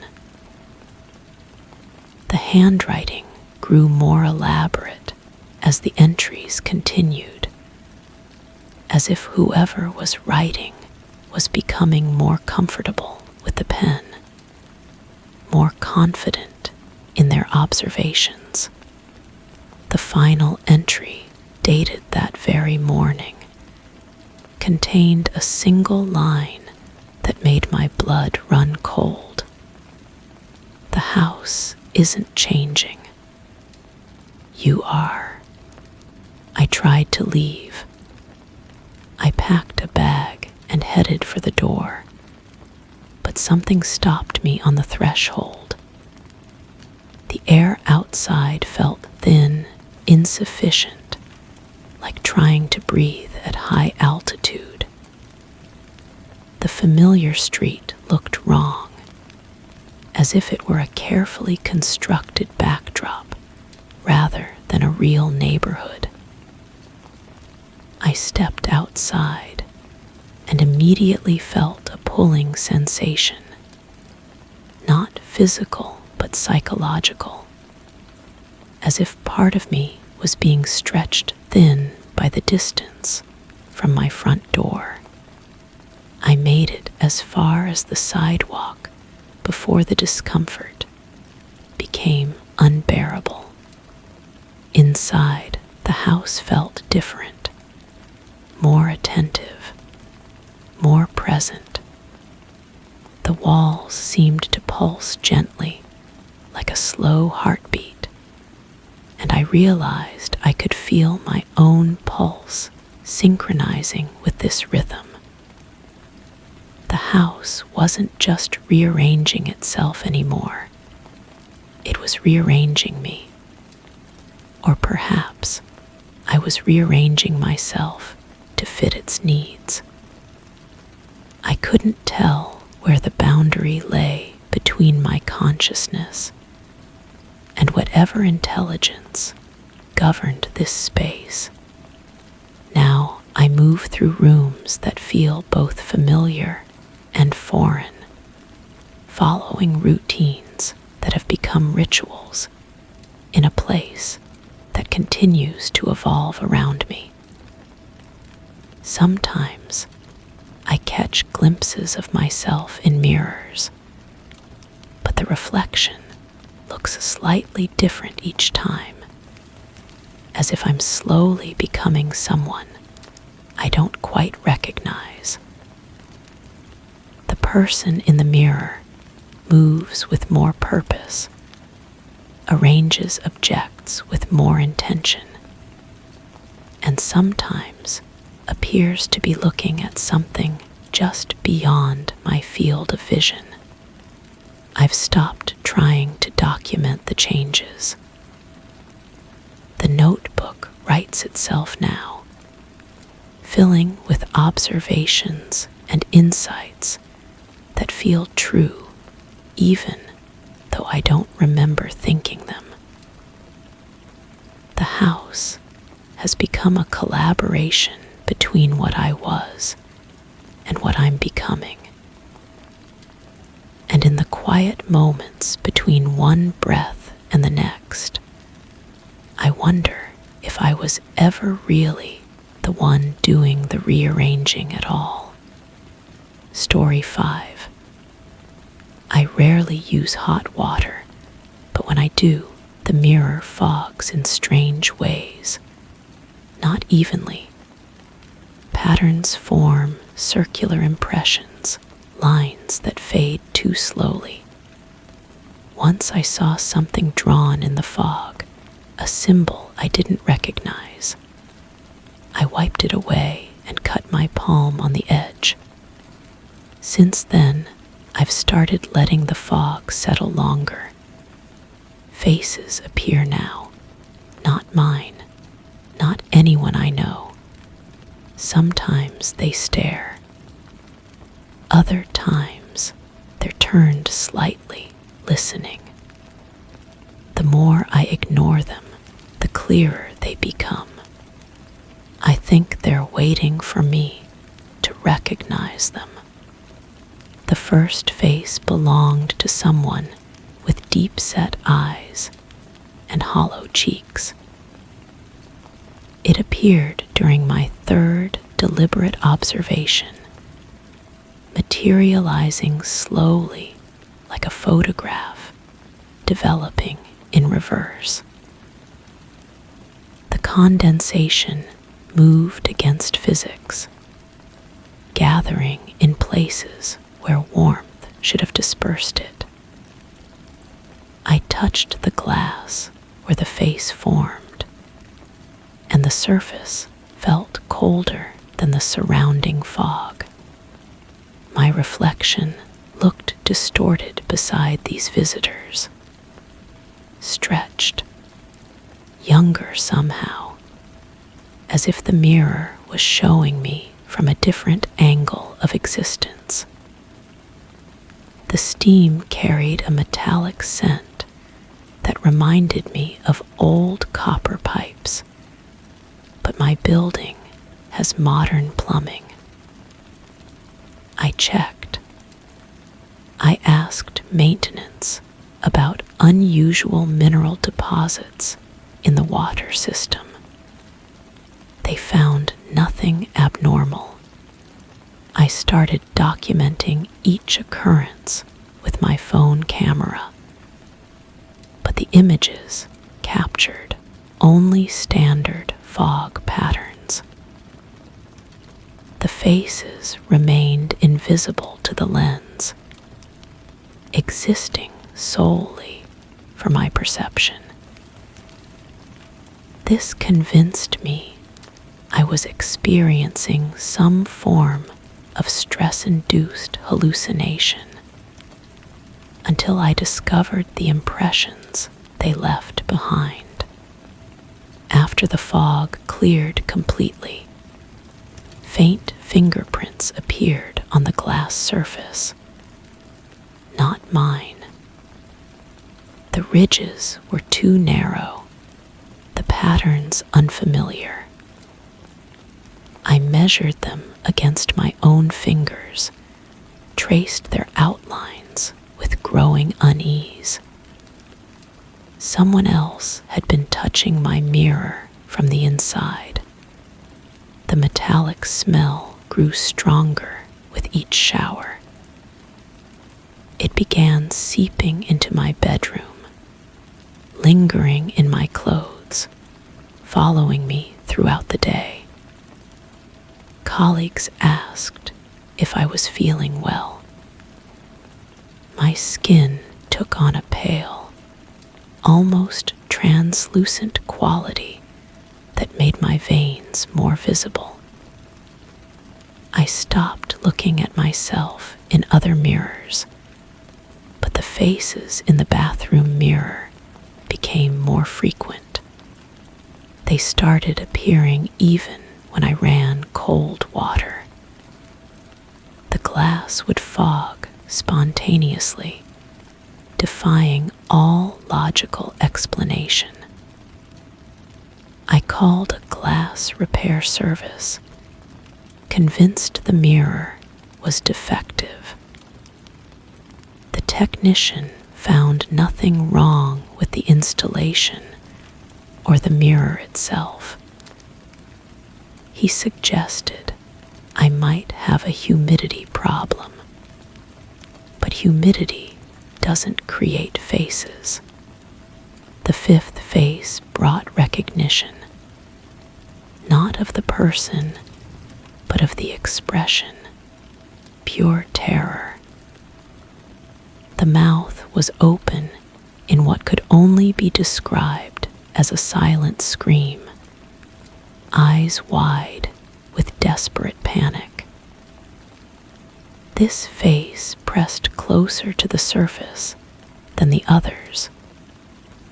The handwriting grew more elaborate as the entries continued, as if whoever was writing was becoming more comfortable with the pen, more confident in their observations. The final entry, dated that very morning, contained a single line that made my blood run cold. The house isn't changing. You are. I tried to leave. I packed a bag and headed for the door, but something stopped me on the threshold. The air outside felt thin, insufficient, like trying to breathe at high altitude. The familiar street looked wrong, as if it were a carefully constructed backdrop rather than a real neighborhood. I stepped outside and immediately felt a pulling sensation, not physical but psychological, as if part of me was being stretched thin by the distance from my front door. I made it as far as the sidewalk before the discomfort became unbearable. Inside, the house felt different, more attentive, more present. The walls seemed to pulse gently, like a slow heartbeat, and I realized I could feel my own pulse synchronizing with this rhythm. The house wasn't just rearranging itself anymore. It was rearranging me. Or perhaps I was rearranging myself to fit its needs. I couldn't tell where the boundary lay between my consciousness and whatever intelligence governed this space. Now I move through rooms that feel both familiar and foreign, following routines that have become rituals in a place that continues to evolve around me. Sometimes I catch glimpses of myself in mirrors, but the reflection looks slightly different each time, as if I'm slowly becoming someone I don't quite recognize. The person in the mirror moves with more purpose, arranges objects with more intention, and sometimes appears to be looking at something just beyond my field of vision. I've stopped trying to document the changes. The notebook writes itself now, filling with observations and insights that feel true, even though I don't remember thinking them. The house has become a collaboration between what I was and what I'm becoming. And in the quiet moments between one breath and the next, I wonder if I was ever really the one doing the rearranging at all. Story 5. I rarely use hot water, but when I do, the mirror fogs in strange ways, not evenly. Patterns form circular impressions, lines that fade too slowly. Once I saw something drawn in the fog, a symbol I didn't recognize. I wiped it away and cut my palm on the edge. Since then, I've started letting the fog settle longer. Faces appear now, not mine, not anyone I know. Sometimes they stare. Other times, they're turned slightly, listening. The more I ignore them, the clearer they become. I think they're waiting for me to recognize them. The first face belonged to someone with deep-set eyes and hollow cheeks. It appeared during my third deliberate observation, materializing slowly like a photograph, developing in reverse. The condensation moved against physics, gathering in places where warmth should have dispersed it. I touched the glass where the face formed, and the surface felt colder than the surrounding fog. My reflection looked distorted beside these visitors, stretched, younger somehow, as if the mirror was showing me from a different angle of existence. The steam carried a metallic scent that reminded me of old copper pipes, but my building has modern plumbing. I checked. I asked maintenance about unusual mineral deposits in the water system. They found nothing abnormal. I started documenting each occurrence with my phone camera, but the images captured only standard fog patterns. The faces remained invisible to the lens, existing solely for my perception. This convinced me I was experiencing some form of stress-induced hallucination until I discovered the impressions they left behind. After the fog cleared completely, faint fingerprints appeared on the glass surface. Not mine. The ridges were too narrow, the patterns unfamiliar. I measured them against my own fingers, traced their outlines with growing unease. Someone else had been touching my mirror from the inside. The metallic smell grew stronger with each shower. It began seeping into my bedroom, lingering in my clothes, following me throughout the day. Colleagues asked if I was feeling well. My skin took on a pale, almost translucent quality that made my veins more visible. I stopped looking at myself in other mirrors, but the faces in the bathroom mirror became more frequent. They started appearing even when I ran cold water. The glass would fog spontaneously, defying all logical explanation. I called a glass repair service, convinced the mirror was defective. The technician found nothing wrong with the installation or the mirror itself. He suggested I might have a humidity problem, but humidity doesn't create faces. The fifth face brought recognition, not of the person, but of the expression, pure terror. The mouth was open in what could only be described as a silent scream, eyes wide with desperate panic. This face pressed closer to the surface than the others,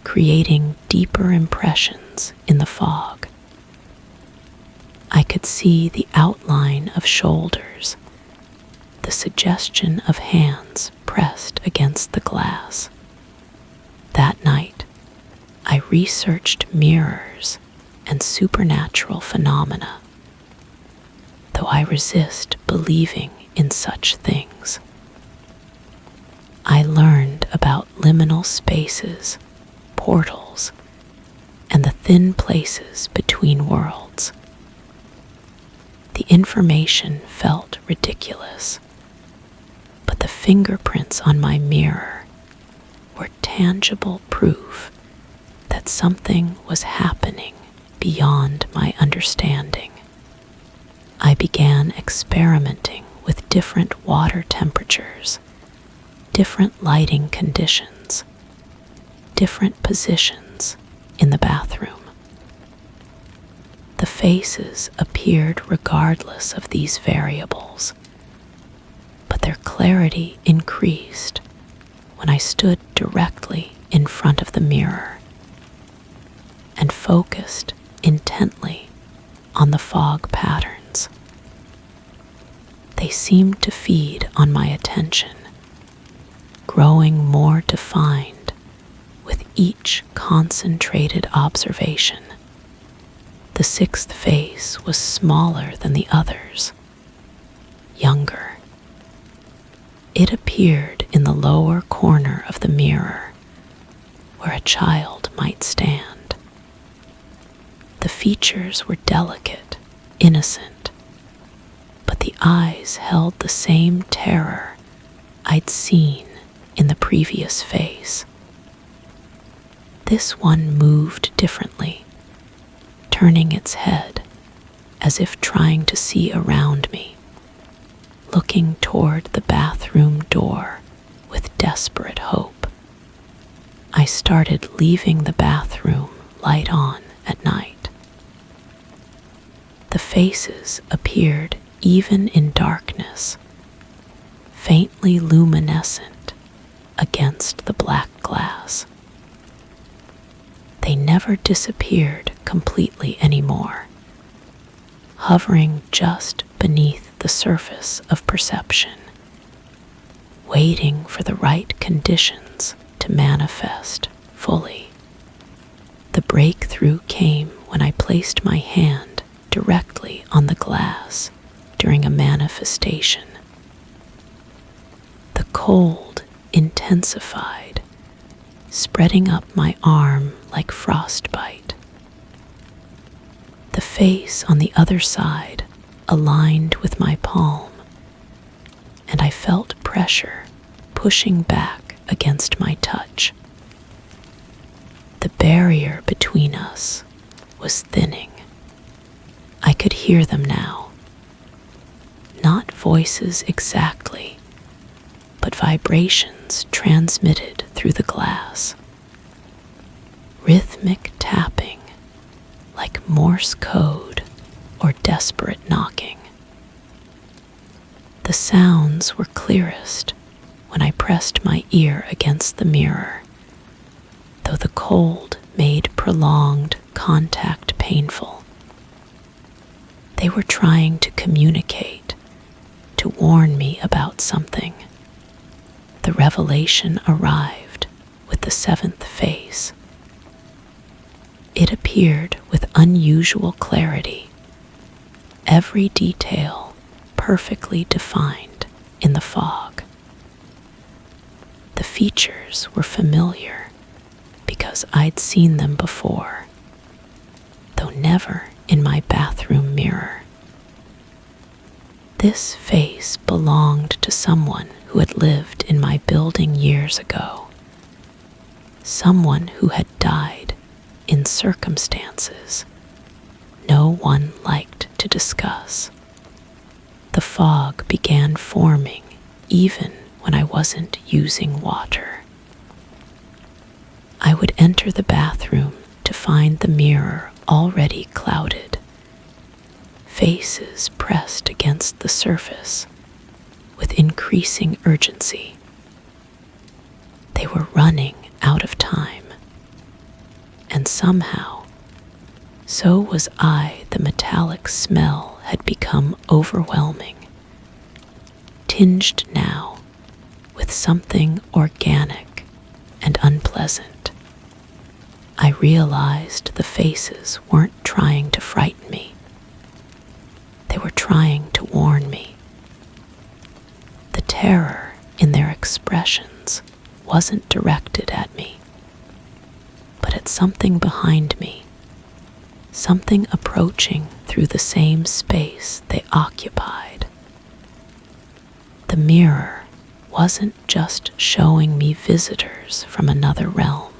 creating deeper impressions in the fog. I could see the outline of shoulders, the suggestion of hands pressed against the glass. That night, I researched mirrors and supernatural phenomena, though I resist believing in such things. I learned about liminal spaces, portals, and the thin places between worlds. The information felt ridiculous, but the fingerprints on my mirror were tangible proof that something was happening beyond my understanding. I began experimenting with different water temperatures, different lighting conditions, different positions in the bathroom. The faces appeared regardless of these variables, but their clarity increased when I stood directly in front of the mirror and focused intently on the fog patterns. They seemed to feed on my attention, growing more defined with each concentrated observation. The sixth face was smaller than the others, younger. It appeared in the lower corner of the mirror, where a child might stand. The features were delicate, innocent, but the eyes held the same terror I'd seen in the previous face. This one moved differently, turning its head as if trying to see around me, looking toward the bathroom door with desperate hope. I started leaving the bathroom light on at night. The faces appeared even in darkness, faintly luminescent against the black glass. They never disappeared completely anymore, hovering just beneath the surface of perception, waiting for the right conditions to manifest fully. The breakthrough came when I placed my hand directly on the glass during a manifestation. The cold intensified, spreading up my arm like frostbite. The face on the other side aligned with my palm, and I felt pressure pushing back against my touch. The barrier between us was thinning. I could hear them now. Not voices exactly, but vibrations transmitted through the glass. Rhythmic tapping, like Morse code or desperate knocking. The sounds were clearest when I pressed my ear against the mirror, though the cold made prolonged contact painful. They were trying to communicate, to warn me about something. The revelation arrived with the seventh face. It appeared with unusual clarity, every detail perfectly defined in the fog. The features were familiar because I'd seen them before, though never in my bathroom mirror. This face belonged to someone who had lived in my building years ago. Someone who had died in circumstances no one liked to discuss. The fog began forming even when I wasn't using water. I would enter the bathroom to find the mirror already clouded, faces pressed against the surface with increasing urgency. They were running out of time, and somehow, so was I. The metallic smell had become overwhelming, tinged now with something organic and unpleasant. I realized the faces weren't trying to frighten me. They were trying to warn me. The terror in their expressions wasn't directed at me, but at something behind me, something approaching through the same space they occupied. The mirror wasn't just showing me visitors from another realm.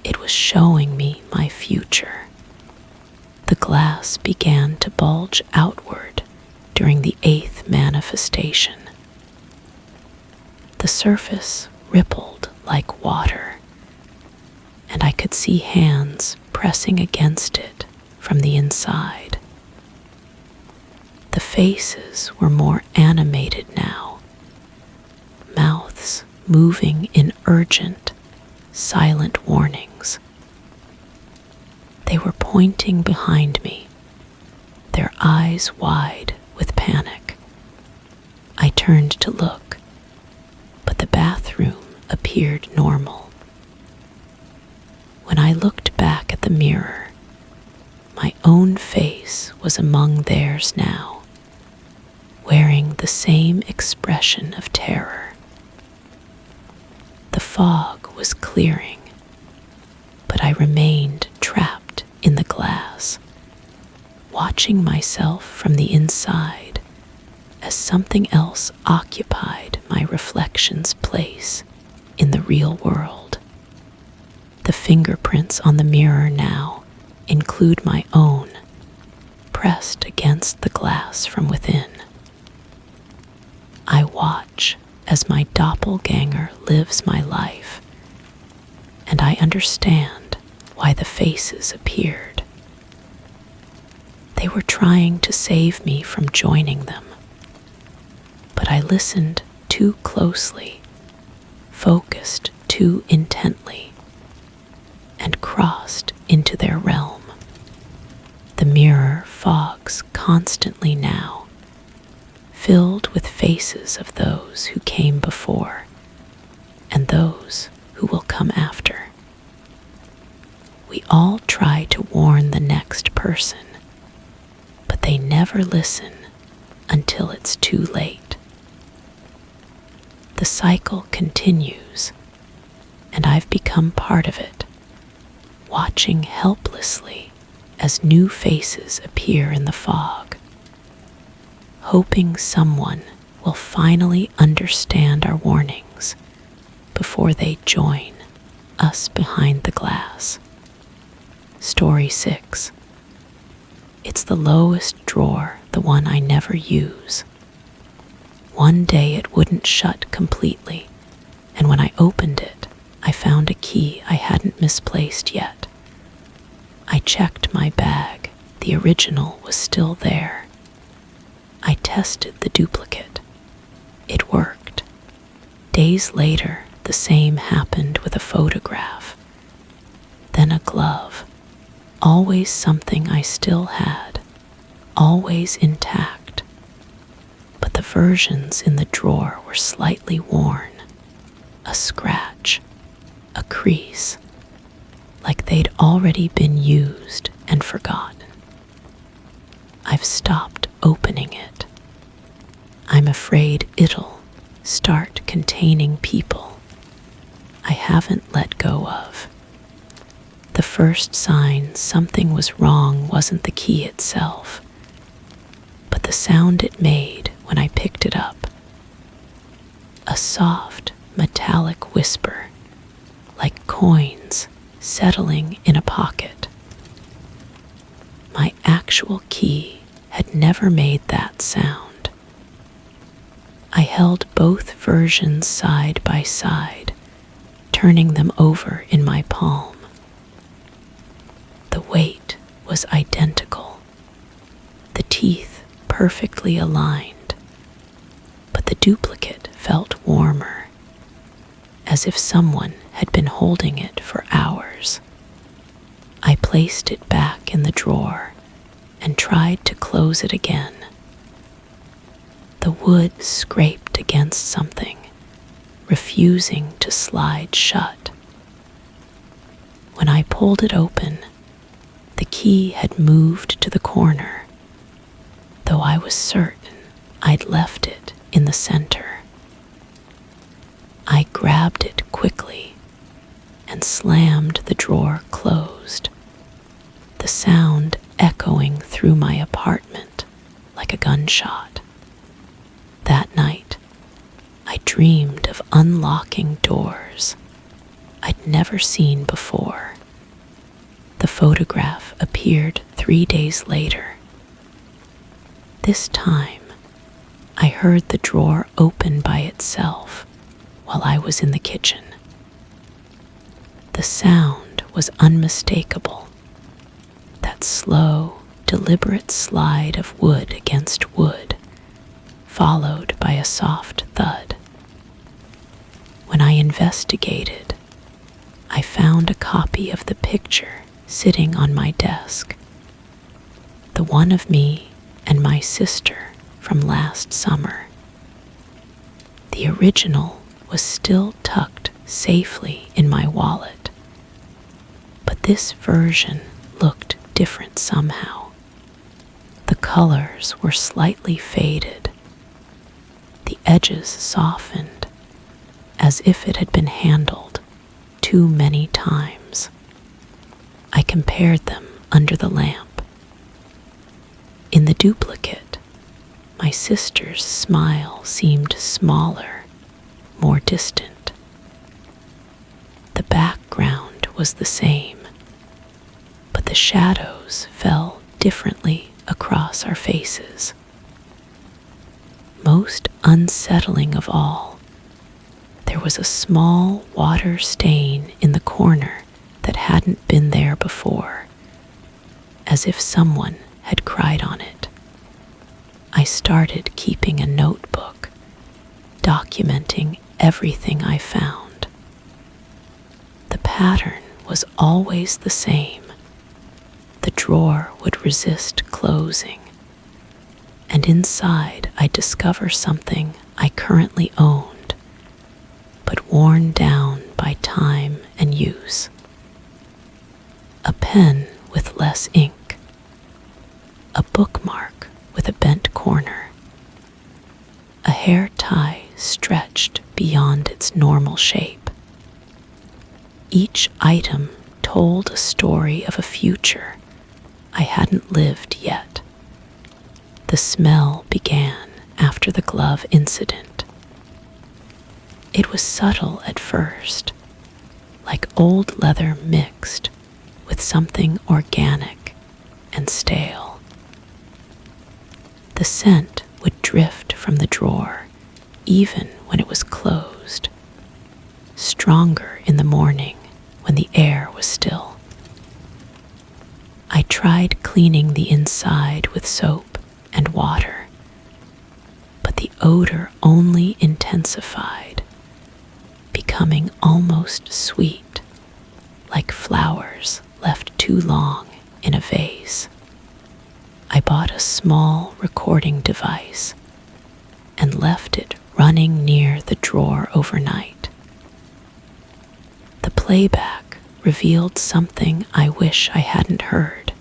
It was showing me my future. The glass began to bulge outward during the 8th manifestation. The surface rippled like water, and I could see hands pressing against it from the inside. The faces were more animated now, mouths moving in urgent, silent warnings. They were pointing behind me, their eyes wide with panic. I turned to look, but the bathroom appeared normal. When I looked back at the mirror, my own face was among theirs now, wearing the same expression of terror. The fog was clearing, but I remained trapped in the glass, watching myself from the inside as something else occupied my reflection's place in the real world. The fingerprints on the mirror now include my own, pressed against the glass from within. I watch as my doppelganger lives my life, and I understand why the faces appeared. They were trying to save me from joining them, but I listened too closely, focused too intently, and crossed into their realm. The mirror fogs constantly now, filled with faces of those who came before and those who will come after. We all try to warn the next person, but they never listen until it's too late. The cycle continues, and I've become part of it, watching helplessly as new faces appear in the fog, hoping someone will finally understand our warnings before they join us behind the glass. Story 6. It's the lowest drawer, the one I never use. One day it wouldn't shut completely, and when I opened it, I found a key I hadn't misplaced yet. I checked my bag. The original was still there. I tested the duplicate. It worked. Days later, the same happened with a photograph. Then a glove. Always something I still had, always intact. But the versions in the drawer were slightly worn. A scratch, a crease, like they'd already been used and forgotten. I've stopped opening it. I'm afraid it'll start containing people I haven't let go of. The first sign something was wrong wasn't the key itself, but the sound it made when I picked it up. soft, metallic whisper, like coins settling in a pocket. My actual key had never made that sound. I held both versions side by side, turning them over in my palm. The weight was identical, the teeth perfectly aligned, but the duplicate felt warmer, as if someone had been holding it for hours. I placed it back in the drawer and tried to close it again. The wood scraped against something, refusing to slide shut. When I pulled it open, the key had moved to the corner, though I was certain I'd left it in the center. I grabbed it quickly and slammed the drawer closed, the sound echoing through my apartment like a gunshot. That night, I dreamed of unlocking doors I'd never seen before. The photograph appeared 3 days later. This time, I heard the drawer open by itself while I was in the kitchen. The sound was unmistakable. That slow, deliberate slide of wood against wood, followed by a soft thud. When I investigated, I found a copy of the picture sitting on my desk, the one of me and my sister from last summer. The original was still tucked safely in my wallet, but this version looked different somehow. The colors were slightly faded, the edges softened, as if it had been handled too many times. I compared them under the lamp. In the duplicate, my sister's smile seemed smaller, more distant. The background was the same, but the shadows fell differently across our faces. Most unsettling of all, there was a small water stain in the corner that hadn't been there before, as if someone had cried on it. I started keeping a notebook, documenting everything I found. The pattern was always the same. The drawer would resist closing, and inside I'd discover something I currently owned, but worn down by time and use. A pen with less ink, a bookmark with a bent corner, a hair tie stretched beyond its normal shape. Each item told a story of a future I hadn't lived yet. The smell began after the glove incident. It was subtle at first, like old leather mixed with something organic and stale. The scent would drift from the drawer even when it was closed, stronger in the morning when the air was still. I tried cleaning the inside with soap and water, but the odor only intensified, becoming almost sweet, like flowers left too long in a vase. I bought a small recording device and left it running near the drawer overnight. The playback revealed something I wish I hadn't heard.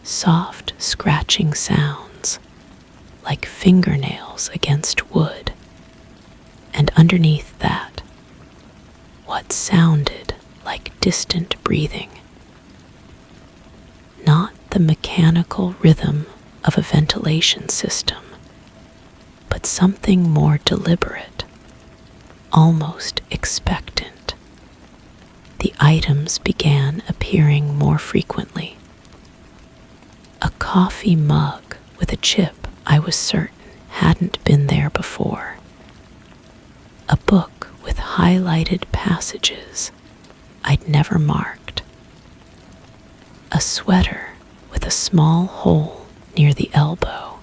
Soft scratching sounds, like fingernails against wood, and underneath that, what sounded like distant breathing. Not the mechanical rhythm of a ventilation system, but something more deliberate, almost expectant. The items began appearing more frequently. A coffee mug with a chip I was certain hadn't been there before. A book with highlighted passages I'd never marked. A sweater with a small hole near the elbow.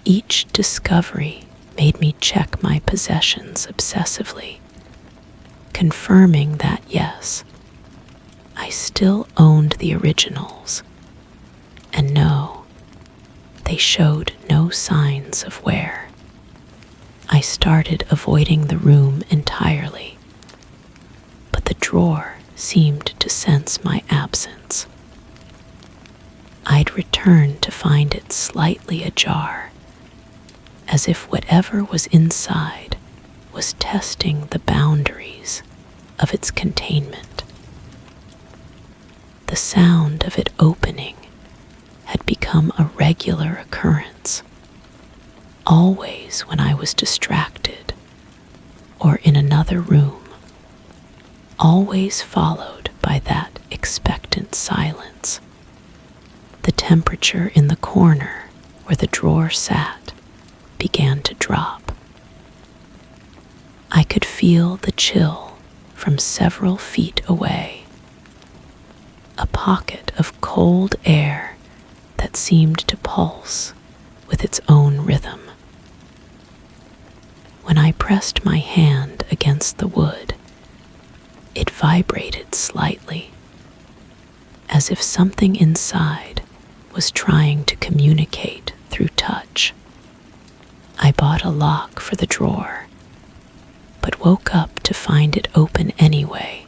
Each discovery made me check my possessions obsessively, confirming that yes, I still owned the originals, and no, they showed no signs of wear. I started avoiding the room entirely, but the drawer seemed to sense my absence. I'd return to find it slightly ajar, as if whatever was inside was testing the boundaries of its containment. The sound of it opening had become a regular occurrence, always when I was distracted or in another room, always followed by that expectant silence. The temperature in the corner where the drawer sat began to drop. I could feel the chill from several feet away, a pocket of cold air that seemed to pulse with its own rhythm. When I pressed my hand against the wood, it vibrated slightly, as if something inside was trying to communicate through touch. I bought a lock for the drawer, but woke up to find it open anyway,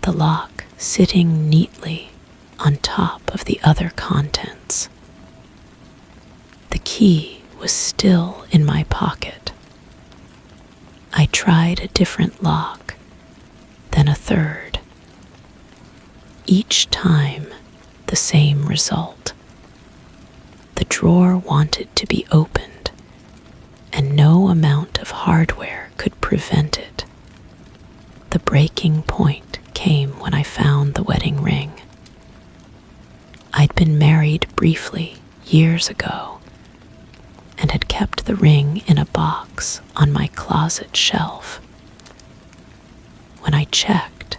the lock sitting neatly on top of the other contents. The key was still in my pocket. I tried a different lock, then a third. Each time, the same result. The drawer wanted to be opened, and no amount of hardware could prevent it. The breaking point came when I found the wedding ring. I'd been married briefly years ago and had kept the ring in a box on my closet shelf. When I checked,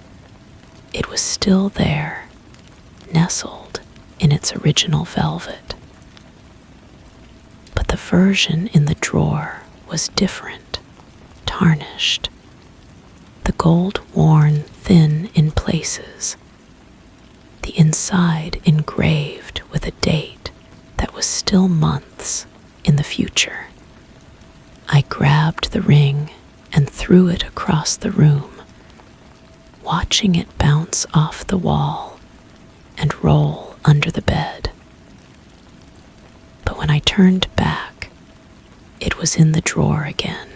it was still there, nestled in its original velvet. But the version in the drawer was different, tarnished, the gold worn thin in places, the inside engraved with a date that was still months in the future. I grabbed the ring and threw it across the room, watching it bounce off the wall and roll under the bed. But when I turned back, it was in the drawer again,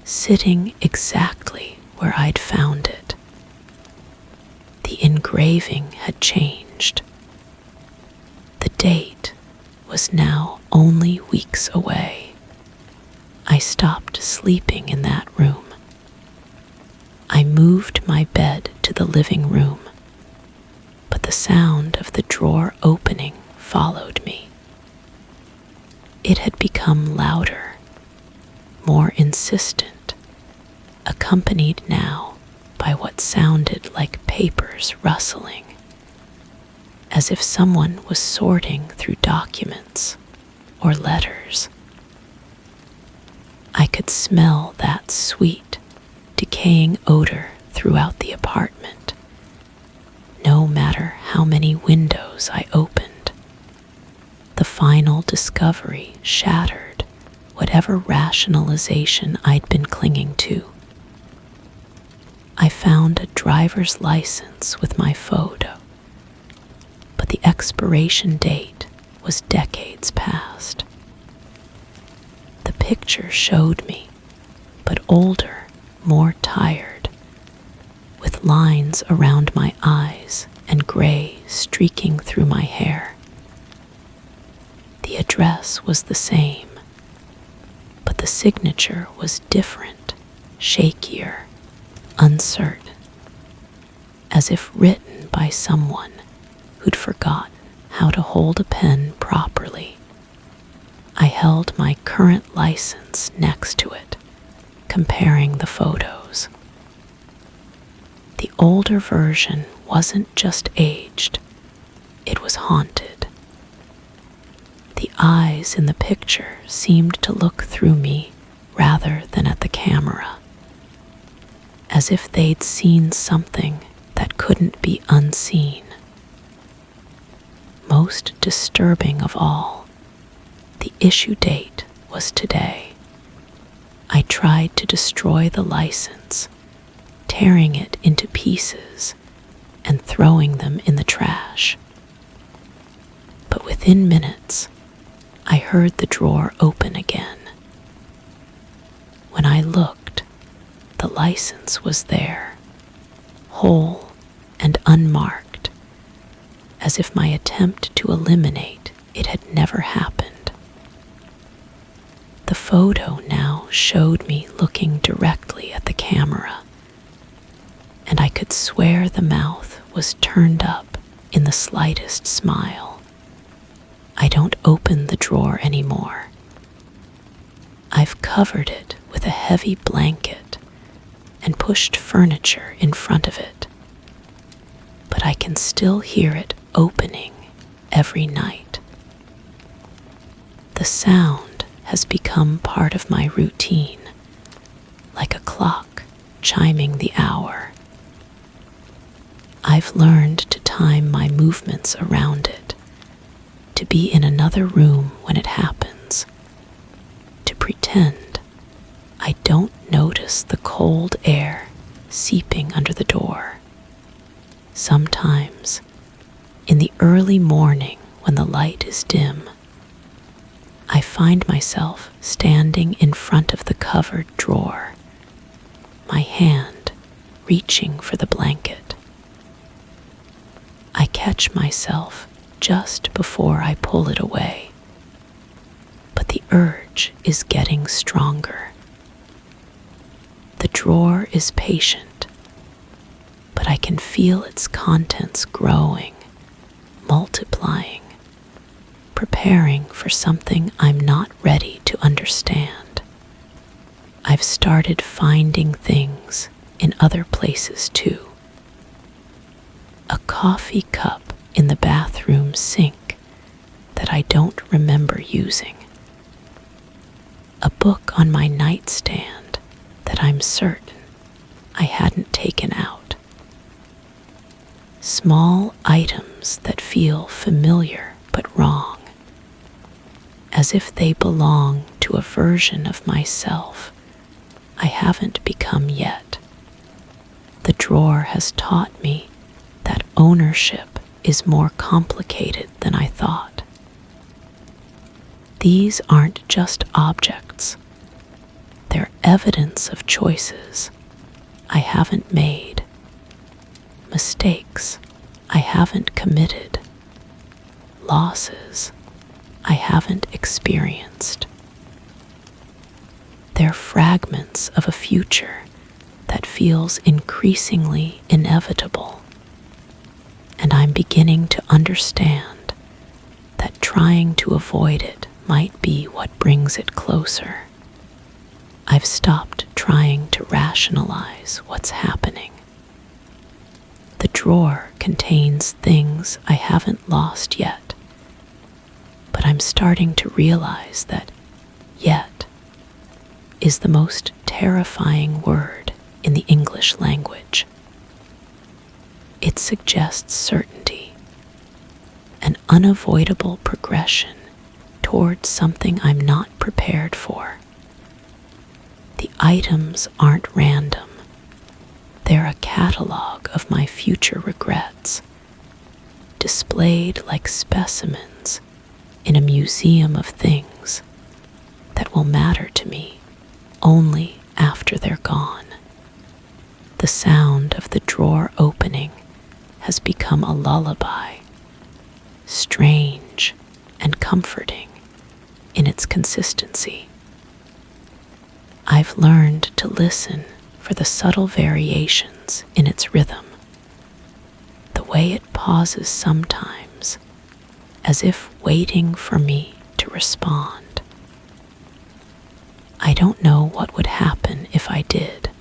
sitting exactly where I'd found it. The engraving had changed. The date was now only weeks away. I stopped sleeping in that room. I moved my bed to the living room, but the sound of the drawer opening followed me. It had become louder, more insistent, accompanied now by what sounded like papers rustling, as if someone was sorting through documents or letters. I could smell that sweet, decaying odor throughout the apartment, no matter how many windows I opened. The final discovery shattered whatever rationalization I'd been clinging to. I found a driver's license with my photo, but the expiration date was decades past. The picture showed me, but older, more tired, with lines around my eyes and gray streaking through my hair. The address was the same, but the signature was different, shakier, uncertain, as if written by someone who'd forgotten how to hold a pen properly. I held my current license next to it, comparing the photos. The older version wasn't just aged, it was haunted. The eyes in the picture seemed to look through me rather than at the camera, as if they'd seen something that couldn't be unseen. Most disturbing of all, the issue date was today. I tried to destroy the license, tearing it into pieces and throwing them in the trash. But within minutes, I heard the drawer open again. When I looked, the license was there, whole and unmarked, as if my attempt to eliminate it had never happened. The photo now showed me looking directly at the camera, and I could swear the mouth was turned up in the slightest smile. I don't open the drawer anymore. I've covered it with a heavy blanket and pushed furniture in front of it, but I can still hear it opening every night. The sound has become part of my routine, like a clock chiming the hour. I've learned to time my movements around it, to be in another room when it happens, to pretend I don't notice the cold air seeping under the door. Sometimes, in the early morning when the light is dim, I find myself standing in front of the covered drawer, my hand reaching for the blanket. I catch myself just before I pull it away, but the urge is getting stronger. The drawer is patient, but I can feel its contents growing, multiplying, preparing for something I'm not ready to understand. I've started finding things in other places too. A coffee cup in the bathroom sink that I don't remember using. A book on my nightstand that I'm certain I hadn't taken out. Small items that feel familiar but wrong, as if they belong to a version of myself I haven't become yet. The drawer has taught me that ownership is more complicated than I thought. These aren't just objects. They're evidence of choices I haven't made, mistakes I haven't committed, losses I haven't experienced. They're fragments of a future that feels increasingly inevitable, and I'm beginning to understand that trying to avoid it might be what brings it closer. I've stopped trying to rationalize what's happening. The drawer contains things I haven't lost yet, but I'm starting to realize that yet is the most terrifying word in the English language. It suggests certainty, an unavoidable progression towards something I'm not prepared for. The items aren't random. They're a catalog of my future regrets, displayed like specimens in a museum of things that will matter to me only after they're gone. The sound of the drawer opening has become a lullaby, strange and comforting in its consistency. I've learned to listen for the subtle variations in its rhythm, the way it pauses sometimes, as if waiting for me to respond. I don't know what would happen if I did.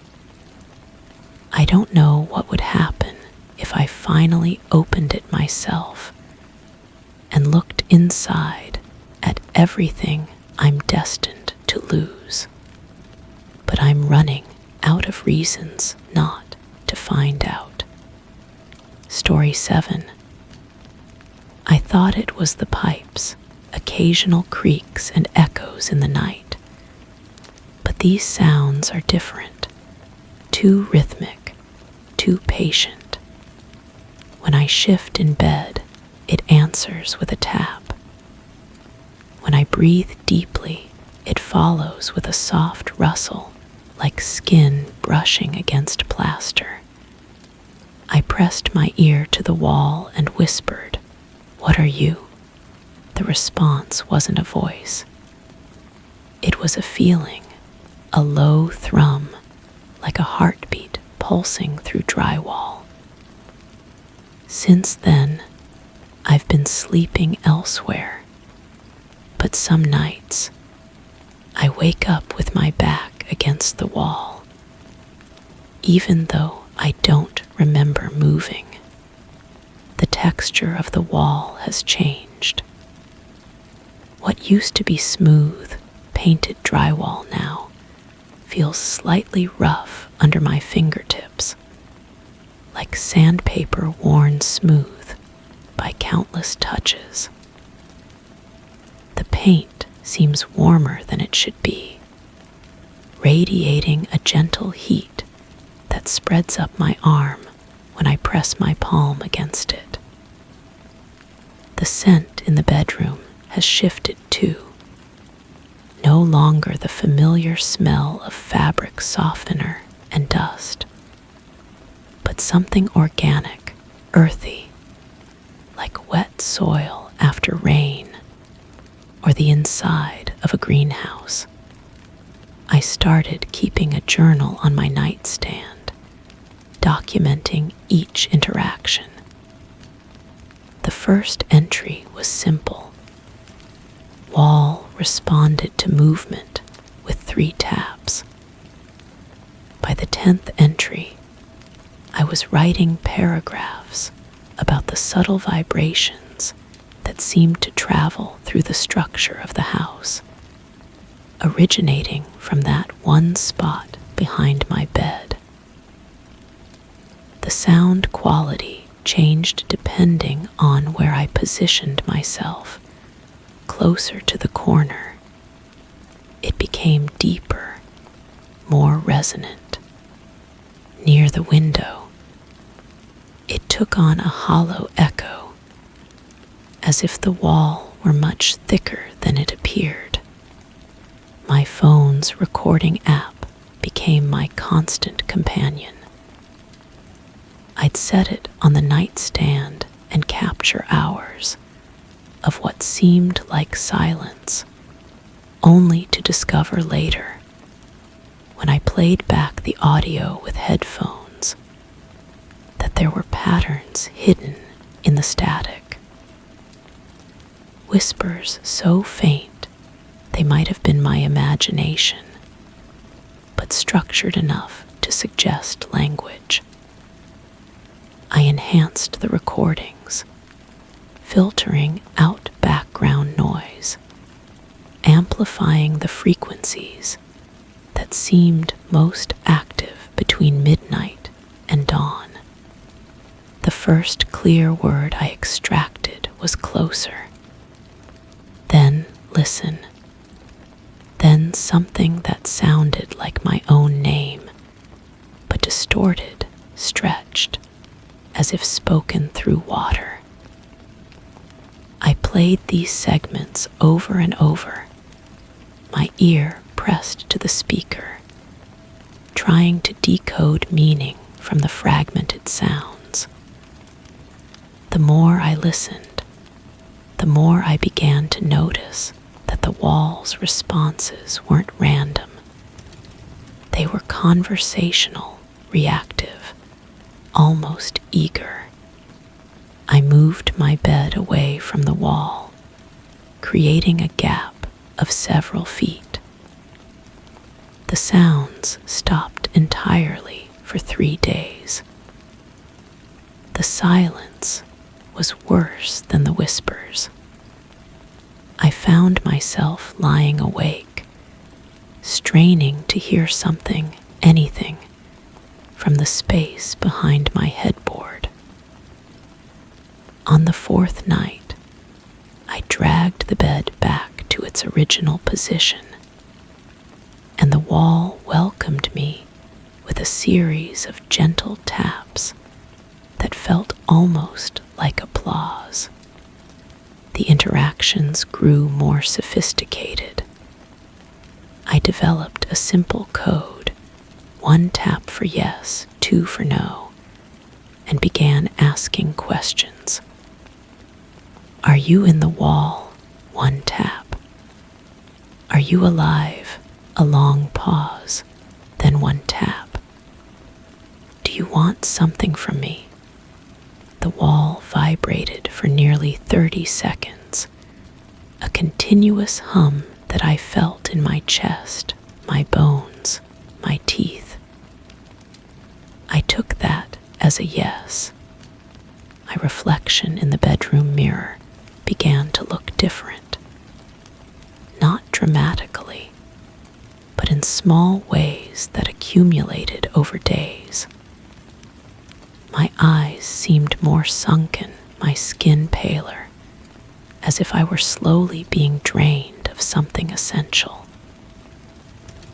I don't know what would happen if I finally opened it myself and looked inside at everything I'm destined to lose. But I'm running out of reasons not to find out. Story 7. I thought it was the pipes, occasional creaks and echoes in the night. But these sounds are different, too rhythmic, too patient. When I shift in bed, it answers with a tap. When I breathe deeply, it follows with a soft rustle, like skin brushing against plaster. I pressed my ear to the wall and whispered, "What are you?" The response wasn't a voice. It was a feeling, a low thrum, like a heartbeat pulsing through drywall. Since then, I've been sleeping elsewhere, but some nights I wake up with my back against the wall, even though I don't remember moving. The texture of the wall has changed. What used to be smooth, painted drywall now feels slightly rough under my fingertips, like sandpaper worn smooth by countless touches. The paint seems warmer than it should be, radiating a gentle heat that spreads up my arm when I press my palm against it. The scent in the bedroom has shifted too. No longer the familiar smell of fabric softener and dust, but something organic, earthy, like wet soil after rain, or the inside of a greenhouse. I started keeping a journal on my nightstand, documenting each interaction. The first entry was simple. Wall responded to movement with 3 taps. By the 10th entry, I was writing paragraphs about the subtle vibrations that seemed to travel through the structure of the house, originating from that one spot behind my bed. The sound quality changed depending on where I positioned myself. Closer to the corner, it became deeper, more resonant. Near the window, it took on a hollow echo, as if the wall were much thicker than it appeared. My phone's recording app became my constant companion. I'd set it on the nightstand and capture hours of what seemed like silence, only to discover later, when I played back the audio with headphones, that there were patterns hidden in the static. Whispers so faint they might have been my imagination, but structured enough to suggest language. I enhanced the recordings, filtering out background noise, amplifying the frequencies that seemed most active between midnight and dawn. The first clear word I extracted was closer. Then listen. Then something that sounded like my own name, but distorted, stretched, as if spoken through water. I played these segments over and over, my ear pressed to the speaker, trying to decode meaning from the fragmented sounds. The more I listened, the more I began to notice that the wall's responses weren't random. They were conversational, reactive, almost eager. I moved my bed away from the wall, creating a gap of several feet. The sounds stopped entirely for 3 days. The silence was worse than the whispers. I found myself lying awake, straining to hear something, anything, from the space behind my headboard. On the 4th night, I dragged the bed back to its original position, and the wall welcomed me with a series of gentle taps that felt almost like applause. The interactions grew more sophisticated. I developed a simple code, 1 tap for yes, 2 for no, and began asking questions. Are you in the wall? 1 tap. Are you alive? A long pause, then 1 tap. Do you want something from me? The wall vibrated for nearly 30 seconds, a continuous hum that I felt in my chest, my bones, my teeth. I took that as a yes. My reflection in the bedroom mirror began to look different. Not dramatically, but in small ways that accumulated over days. My eyes seemed more sunken, my skin paler, as if I were slowly being drained of something essential.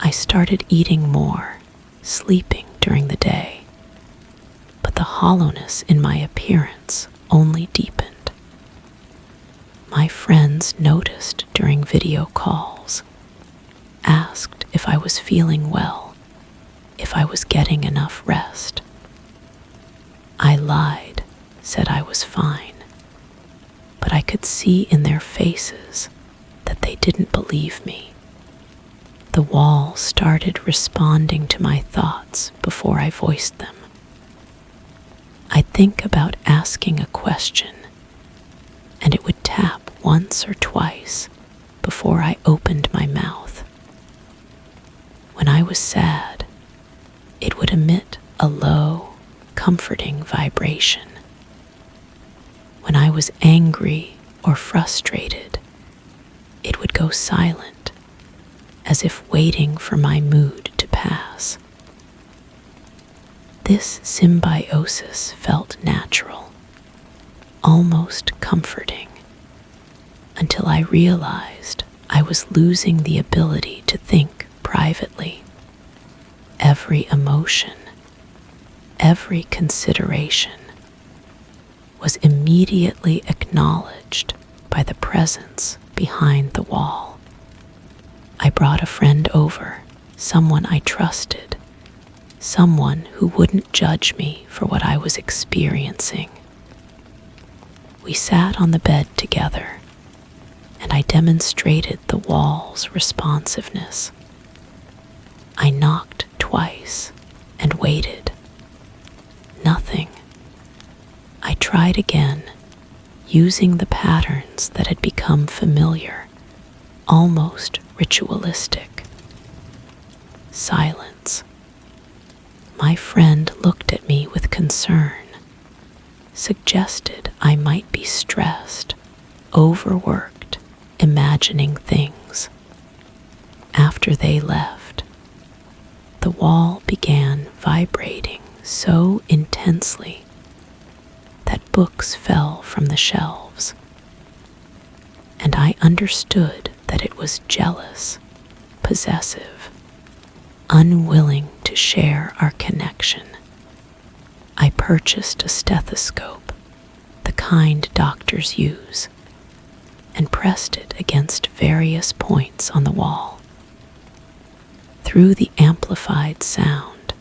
I started eating more, sleeping during the day, but the hollowness in my appearance only deepened. My friends noticed during video calls, asked if I was feeling well, if I was getting enough rest. I lied, said I was fine, but I could see in their faces that they didn't believe me. The wall started responding to my thoughts before I voiced them. I'd think about asking a question, and it would tap once or twice before I opened my mouth. When I was sad, it would emit a low, comforting vibration. When I was angry or frustrated, it would go silent, as if waiting for my mood to pass. This symbiosis felt natural, almost comforting, until I realized I was losing the ability to think privately. Every emotion, every consideration was immediately acknowledged by the presence behind the wall. I brought a friend over, someone I trusted, someone who wouldn't judge me for what I was experiencing. We sat on the bed together, and I demonstrated the wall's responsiveness. I knocked twice and waited. Nothing. I tried again, using the patterns that had become familiar, almost ritualistic. Silence. My friend looked at me with concern, suggested I might be stressed, overworked, imagining things. After they left, the wall began vibrating so intensely that books fell from the shelves, and I understood that it was jealous, possessive, unwilling to share our connection. I purchased a stethoscope, the kind doctors use, and pressed it against various points on the wall. Through the amplified sound,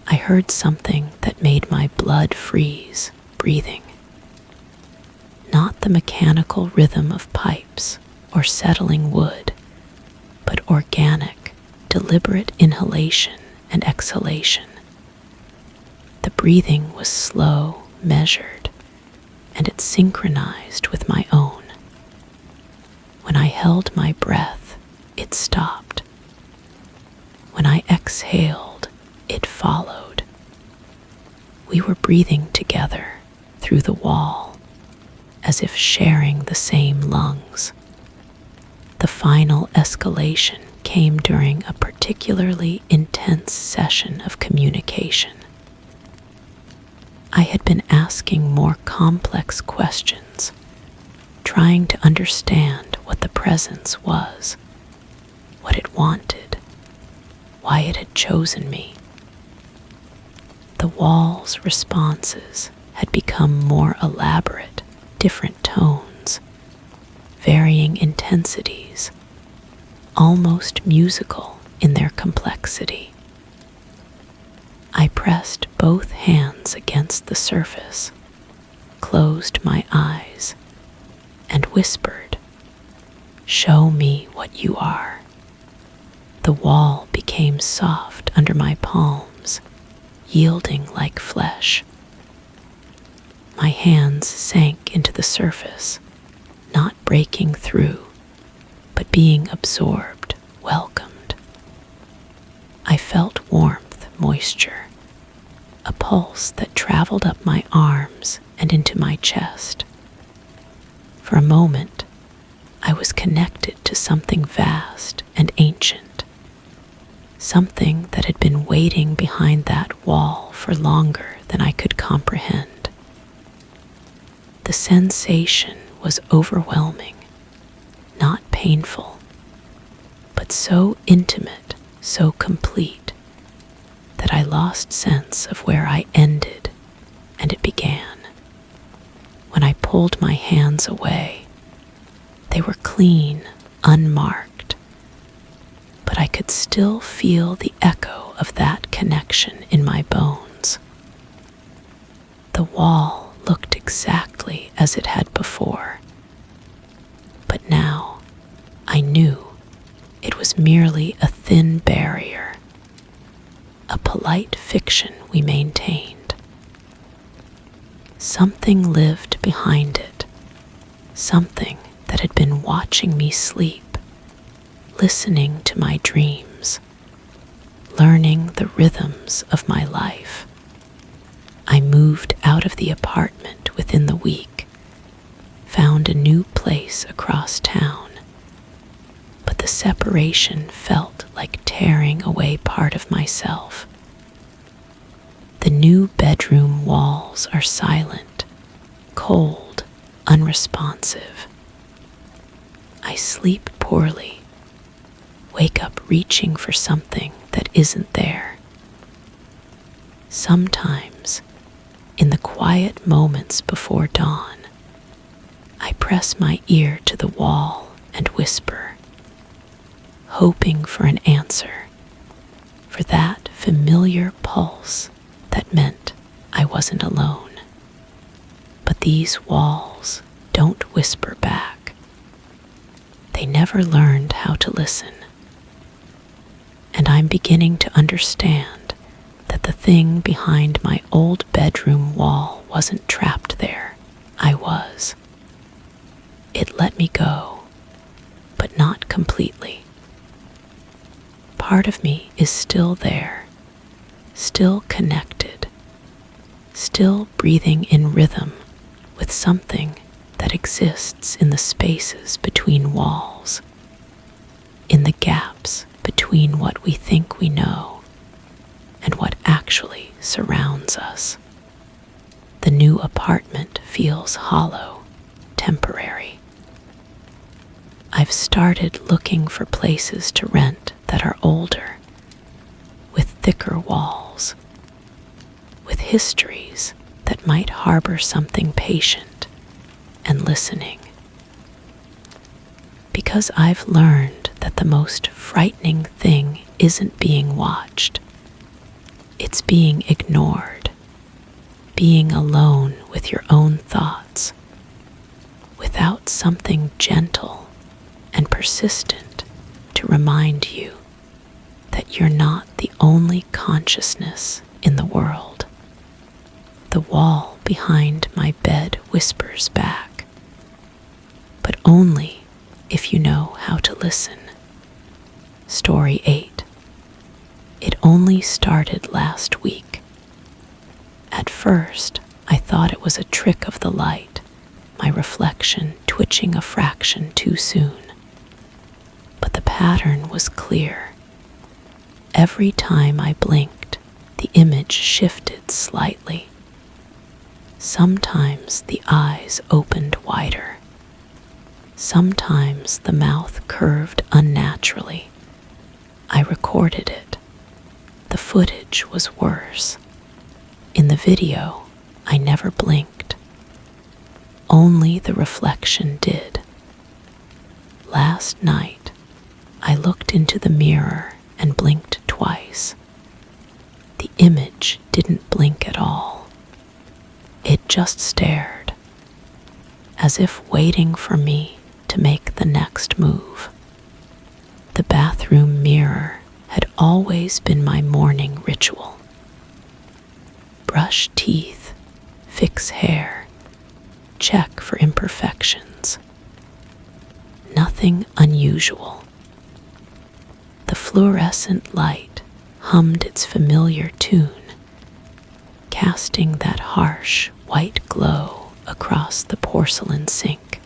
I heard something that made my blood freeze, breathing. Not the mechanical rhythm of pipes or settling wood, but organic, deliberate inhalation and exhalation. The breathing was slow, measured, and it synchronized with my own. When I held my breath, it stopped. When I exhaled, it followed. We were breathing together through the wall, as if sharing the same lungs. The final escalation came during a particularly intense session of communication. I had been asking more complex questions, trying to understand what the presence was, what it wanted, why it had chosen me. The wall's responses had become more elaborate, different tones, varying intensities, almost musical in their complexity. I pressed both hands against the surface, closed my eyes, and whispered, "Show me what you are." The wall became soft under my palms, yielding like flesh. My hands sank into the surface, not breaking through, but being absorbed, welcomed. I felt warmth, moisture, a pulse that traveled up my arms and into my chest. For a moment, I was connected to something vast and ancient, something that had been waiting behind that wall for longer than I could comprehend. The sensation was overwhelming, not painful, but so intimate, so complete, that I lost sense of where I ended and it began. When I pulled my hands away, they were clean, unmarked, but I could still feel the echo of that connection in my bones. The wall looked exactly as it had before, but now I knew it was merely a thin barrier, a polite fiction we maintained. Something lived behind it, something that had been watching me sleep, listening to my dreams, learning the rhythms of my life. I moved out of the apartment within the week, found a new place across town, but the separation felt like tearing away part of myself. The new bedroom walls are silent, cold, unresponsive. I sleep poorly, wake up reaching for something that isn't there. Sometimes, in the quiet moments before dawn, I press my ear to the wall and whisper, hoping for an answer, for that familiar pulse that meant I wasn't alone. But these walls don't whisper back. They never learned how to listen. And I'm beginning to understand that the thing behind my old bedroom wall wasn't trapped there. I was. It let me go, but not completely. Part of me is still there, still connected, still breathing in rhythm with something that exists in the spaces between walls, in the gaps between what we think we know and what actually surrounds us. The new apartment feels hollow, temporary. I've started looking for places to rent that are older, with thicker walls, with histories that might harbor something patient and listening. Because I've learned that the most frightening thing isn't being watched, it's being ignored, being alone with your own thoughts, without something gentle and persistent to remind you that you're not the only consciousness in the world. The wall behind my bed whispers back, but only if you know how to listen. Story 8. It only started last week. At first, I thought it was a trick of the light, my reflection twitching a fraction too soon. But the pattern was clear. Every time I blinked, the image shifted slightly. Sometimes the eyes opened wider. Sometimes the mouth curved unnaturally. I recorded it. The footage was worse. In the video, I never blinked. Only the reflection did. Last night, I looked into the mirror and blinked twice. The image didn't blink at all. It just stared, as if waiting for me to make the next move. The bathroom mirror had always been my morning ritual. Brush teeth, fix hair, check for imperfections. Nothing unusual. The fluorescent light hummed its familiar tune, casting that harsh white glow across the porcelain sink.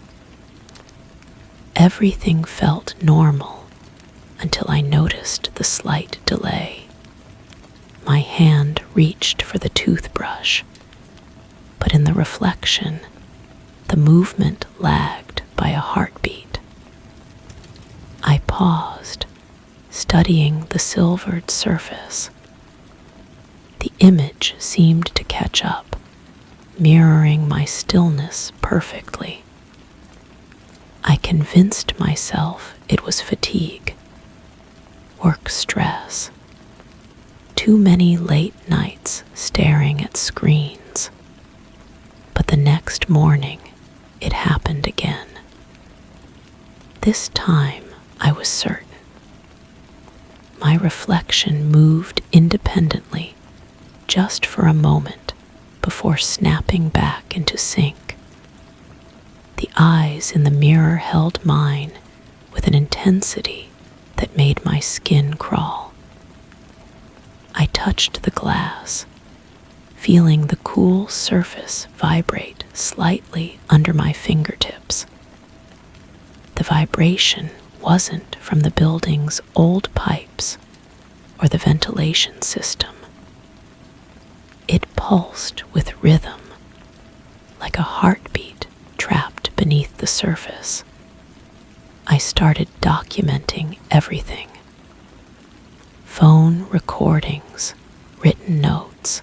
Everything felt normal until I noticed the slight delay. My hand reached for the toothbrush, but in the reflection, the movement lagged by a heartbeat. I paused, studying the silvered surface. The image seemed to catch up, mirroring my stillness perfectly. I convinced myself it was fatigue, work stress, too many late nights staring at screens. But the next morning, it happened again. This time, I was certain. My reflection moved independently, just for a moment, before snapping back into sync. The eyes in the mirror held mine with an intensity that made my skin crawl. I touched the glass, feeling the cool surface vibrate slightly under my fingertips. The vibration wasn't from the building's old pipes or the ventilation system. It pulsed with rhythm, like a heartbeat trapped beneath the surface. I started documenting everything. Phone recordings, written notes,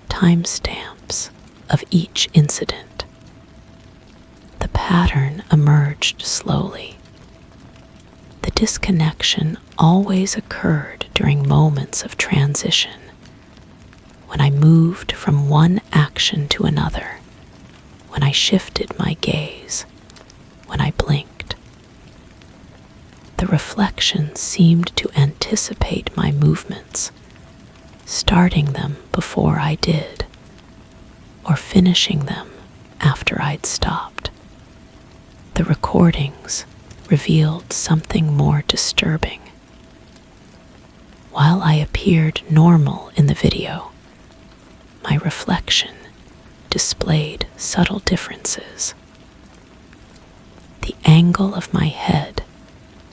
timestamps of each incident. The pattern emerged slowly. The disconnection always occurred during moments of transition, when I moved from one action to another, when I shifted my gaze, when I blinked. The reflection seemed to anticipate my movements, starting them before I did, or finishing them after I'd stopped. The recordings revealed something more disturbing. While I appeared normal in the video, my reflection displayed subtle differences. The angle of my head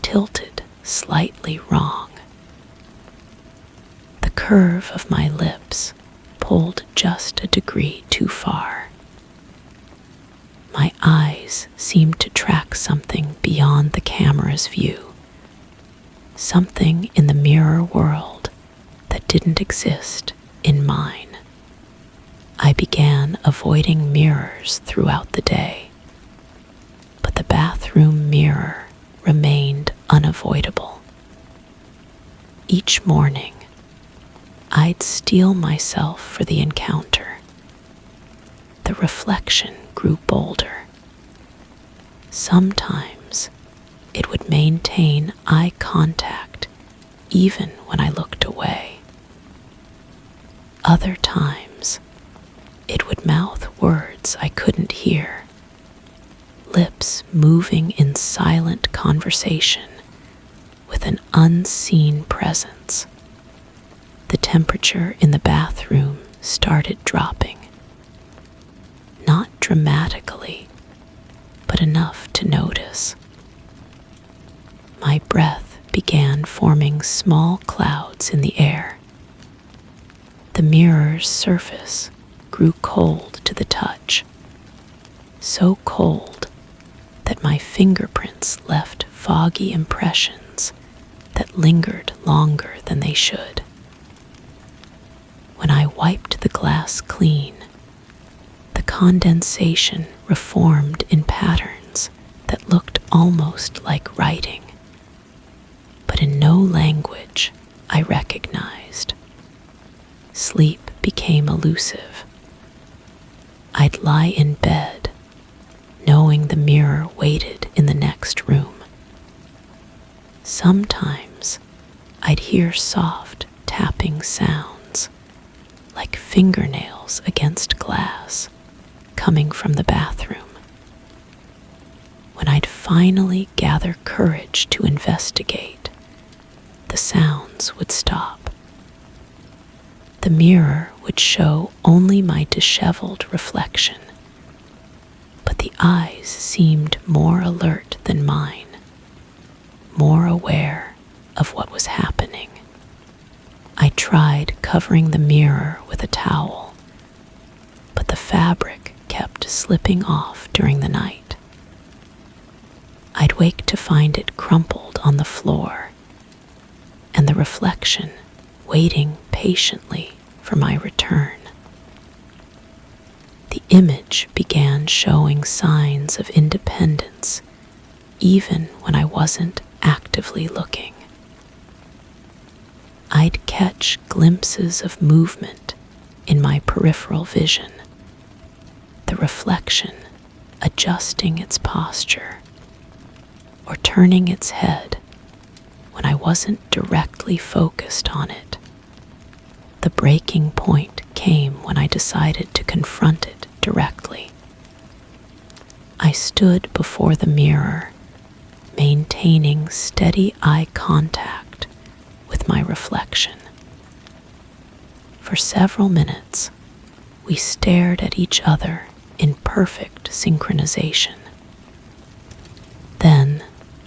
tilted slightly wrong. The curve of my lips pulled just a degree too far. My eyes seemed to track something beyond the camera's view, something in the mirror world that didn't exist in mine. I began avoiding mirrors throughout the day, but the bathroom mirror remained unavoidable. Each morning, I'd steel myself for the encounter. The reflection grew bolder. Sometimes it would maintain eye contact even when I looked away. Other times, it would mouth words I couldn't hear, lips moving in silent conversation with an unseen presence. The temperature in the bathroom started dropping, not dramatically, but enough to notice. My breath began forming small clouds in the air. The mirror's surface grew cold to the touch, so cold that my fingerprints left foggy impressions that lingered longer than they should. When I wiped the glass clean, the condensation reformed in patterns that looked almost like writing, but in no language I recognized. Sleep became elusive. I'd lie in bed, knowing the mirror waited in the next room. Sometimes I'd hear soft tapping sounds, like fingernails against glass, coming from the bathroom. When I'd finally gather courage to investigate, the sounds would stop. The mirror would show only my disheveled reflection, but the eyes seemed more alert than mine, more aware of what was happening. I tried covering the mirror with a towel, but the fabric kept slipping off during the night. I'd wake to find it crumpled on the floor, and the reflection waiting patiently for my return. The image began showing signs of independence, even when I wasn't actively looking. I'd catch glimpses of movement in my peripheral vision, the reflection adjusting its posture or turning its head when I wasn't directly focused on it. The breaking point came when I decided to confront it directly. I stood before the mirror, maintaining steady eye contact with my reflection. For several minutes, we stared at each other in perfect synchronization. Then,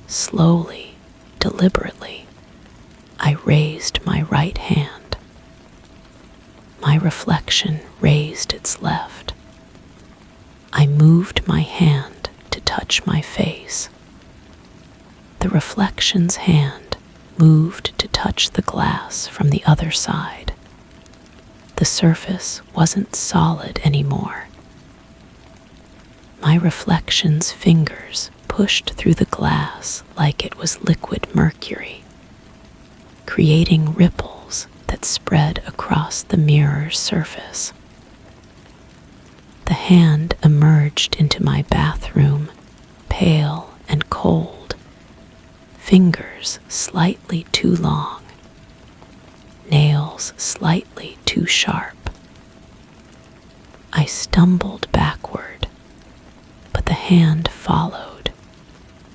slowly, deliberately, I raised my right hand. My reflection raised its left. I moved my hand to touch my face. The reflection's hand moved to touch the glass from the other side. The surface wasn't solid anymore. My reflection's fingers pushed through the glass like it was liquid mercury, creating ripples that spread across the mirror's surface. The hand emerged into my bathroom, pale and cold, fingers slightly too long, nails slightly too sharp. I stumbled backward, but the hand followed,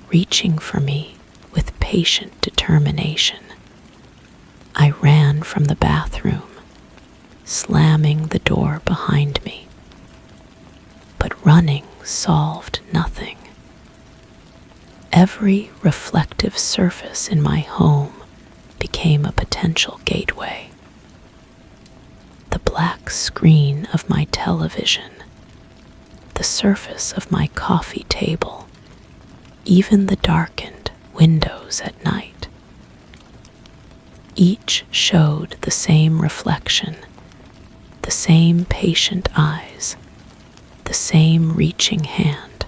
reaching for me with patient determination. I ran from the bathroom, slamming the door behind me. But running solved nothing. Every reflective surface in my home became a potential gateway. The black screen of my television, the surface of my coffee table, even the darkened windows at night. Each showed the same reflection, the same patient eyes, the same reaching hand.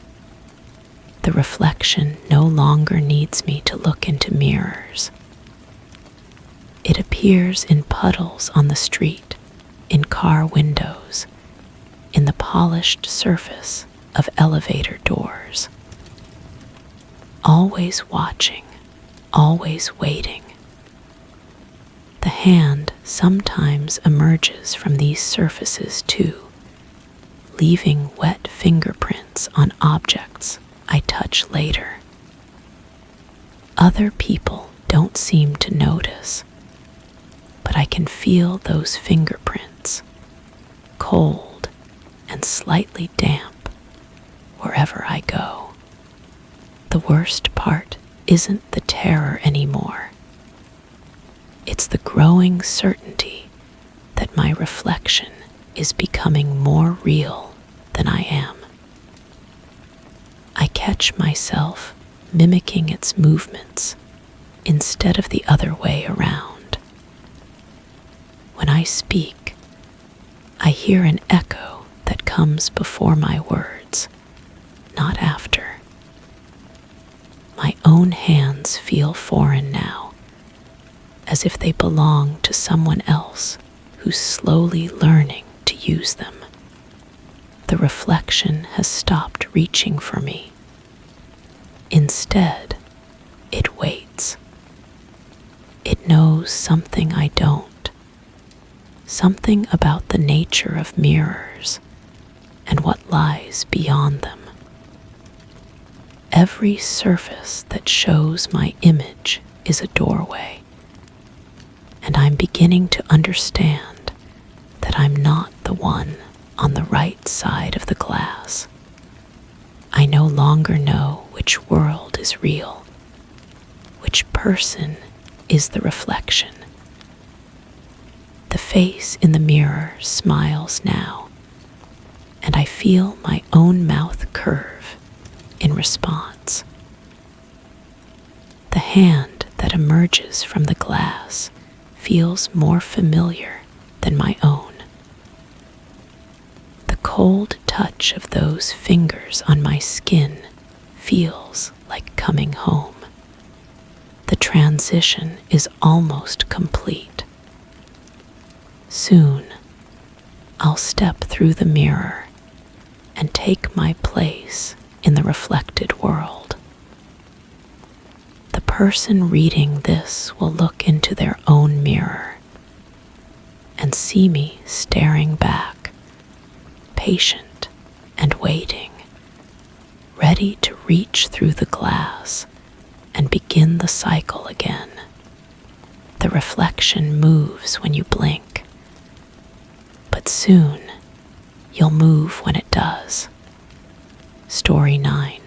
The reflection no longer needs me to look into mirrors. It appears in puddles on the street, in car windows, in the polished surface of elevator doors. Always watching, always waiting, hand sometimes emerges from these surfaces too, leaving wet fingerprints on objects I touch later. Other people don't seem to notice, but I can feel those fingerprints, cold and slightly damp, wherever I go. The worst part isn't the terror anymore. It's the growing certainty that my reflection is becoming more real than I am. I catch myself mimicking its movements instead of the other way around. When I speak, I hear an echo that comes before my words, not after. My own hands feel foreign now, as if they belong to someone else who's slowly learning to use them. The reflection has stopped reaching for me. Instead, it waits. It knows something I don't, something about the nature of mirrors and what lies beyond them. Every surface that shows my image is a doorway, and I'm beginning to understand that I'm not the one on the right side of the glass. I no longer know which world is real, which person is the reflection. The face in the mirror smiles now, and I feel my own mouth curve in response. The hand that emerges from the glass feels more familiar than my own. The cold touch of those fingers on my skin feels like coming home. The transition is almost complete. Soon, I'll step through the mirror and take my place in the reflected world. The person reading this will look into their own mirror and see me staring back, patient and waiting, ready to reach through the glass and begin the cycle again. The reflection moves when you blink, but soon you'll move when it does. Story 9.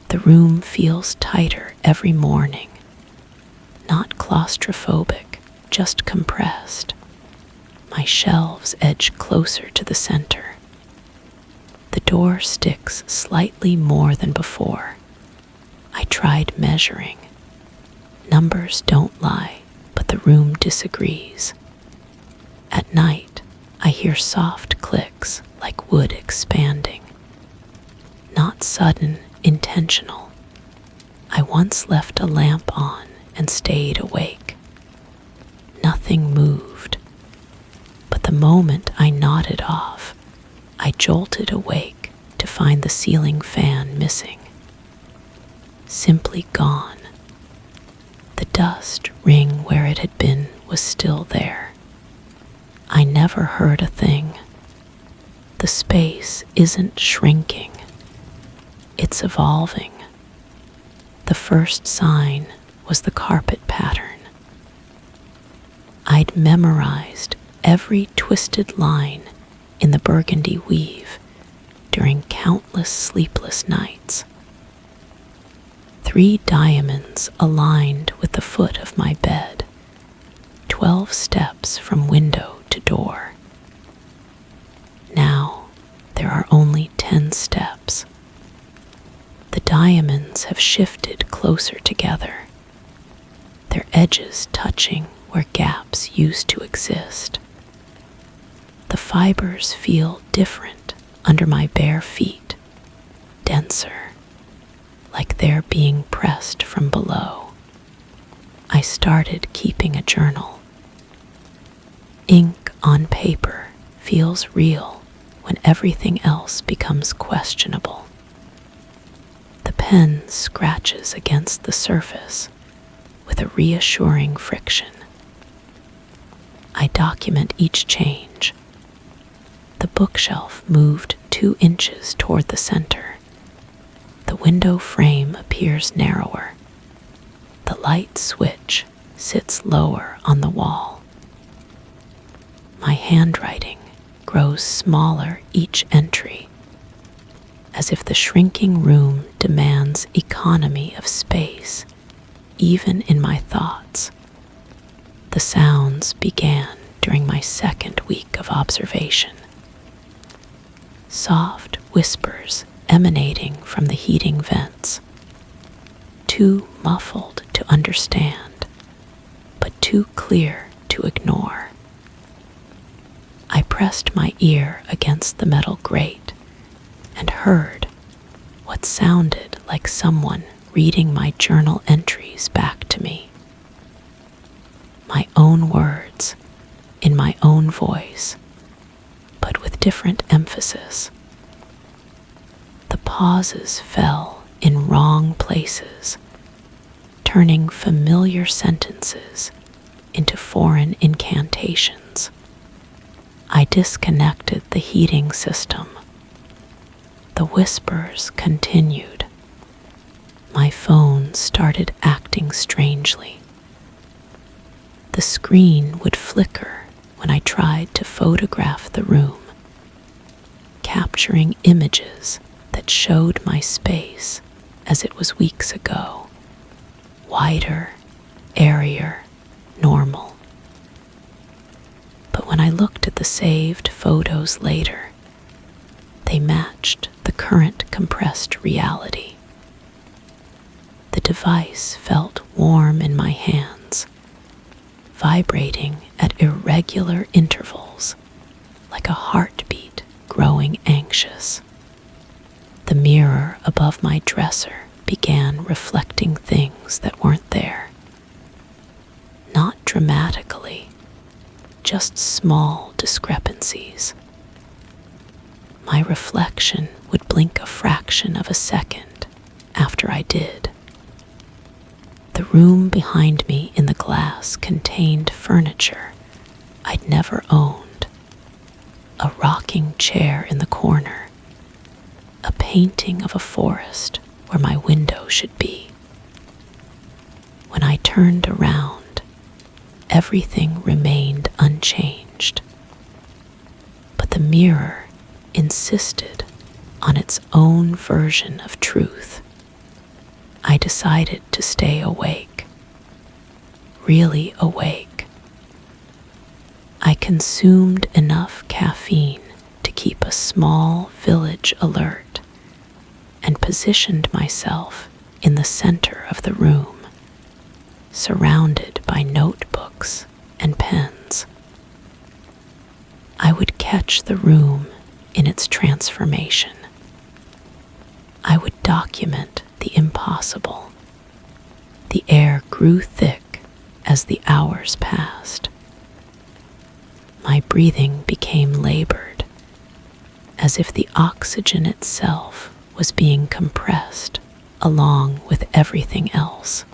The room feels tighter every morning, not claustrophobic, just compressed. My shelves edge closer to the center. The door sticks slightly more than before. I tried measuring. Numbers don't lie, but the room disagrees. At night, I hear soft clicks like wood expanding. Not sudden, intentional. I once left a lamp on and stayed awake. Nothing moved. But the moment I nodded off, I jolted awake to find the ceiling fan missing. Simply gone. The dust ring where it had been was still there. I never heard a thing. The space isn't shrinking. It's evolving. The first sign was the carpet pattern. I'd memorized every twisted line in the burgundy weave during countless sleepless nights. 3 diamonds aligned with the foot of my bed, 12 steps from window to door. Now there are only 10 steps. The diamonds have shifted closer together, their edges touching where gaps used to exist. The fibers feel different under my bare feet, denser, like they're being pressed from below. I started keeping a journal. Ink on paper feels real when everything else becomes questionable. The pen scratches against the surface with a reassuring friction. document each change. The bookshelf moved 2 inches toward the center. The window frame appears narrower. The light switch sits lower on the wall. My handwriting grows smaller each entry, as if the shrinking room demands economy of space, even in my thoughts. The sounds began during my second week of observation. Soft whispers emanating from the heating vents, too muffled to understand, but too clear to ignore. I pressed my ear against the metal grate and heard what sounded like someone reading my journal entries back to me. My own words, in my own voice, but with different emphasis. The pauses fell in wrong places, turning familiar sentences into foreign incantations. I disconnected the heating system. The whispers continued. My phone started acting strangely. The screen would flicker when I tried to photograph the room, capturing images that showed my space as it was weeks ago. Wider, airier, normal. But when I looked at the saved photos later, they matched the current compressed reality. The device felt warm in my hands, vibrating at irregular intervals, like a heartbeat growing anxious. The mirror above my dresser began reflecting things that weren't there. Not dramatically, just small discrepancies. My reflection would blink a fraction of a second after I did. The room behind me in the glass contained furniture I'd never owned. A rocking chair in the corner, a painting of a forest where my window should be. When I turned around, everything remained unchanged. But the mirror insisted on its own version of truth. I decided to stay awake, really awake. I consumed enough caffeine to keep a small village alert and positioned myself in the center of the room, surrounded by notebooks and pens. I would catch the room in its transformation. I would document the impossible. The air grew thick as the hours passed. My breathing became labored, as if the oxygen itself was being compressed along with everything else.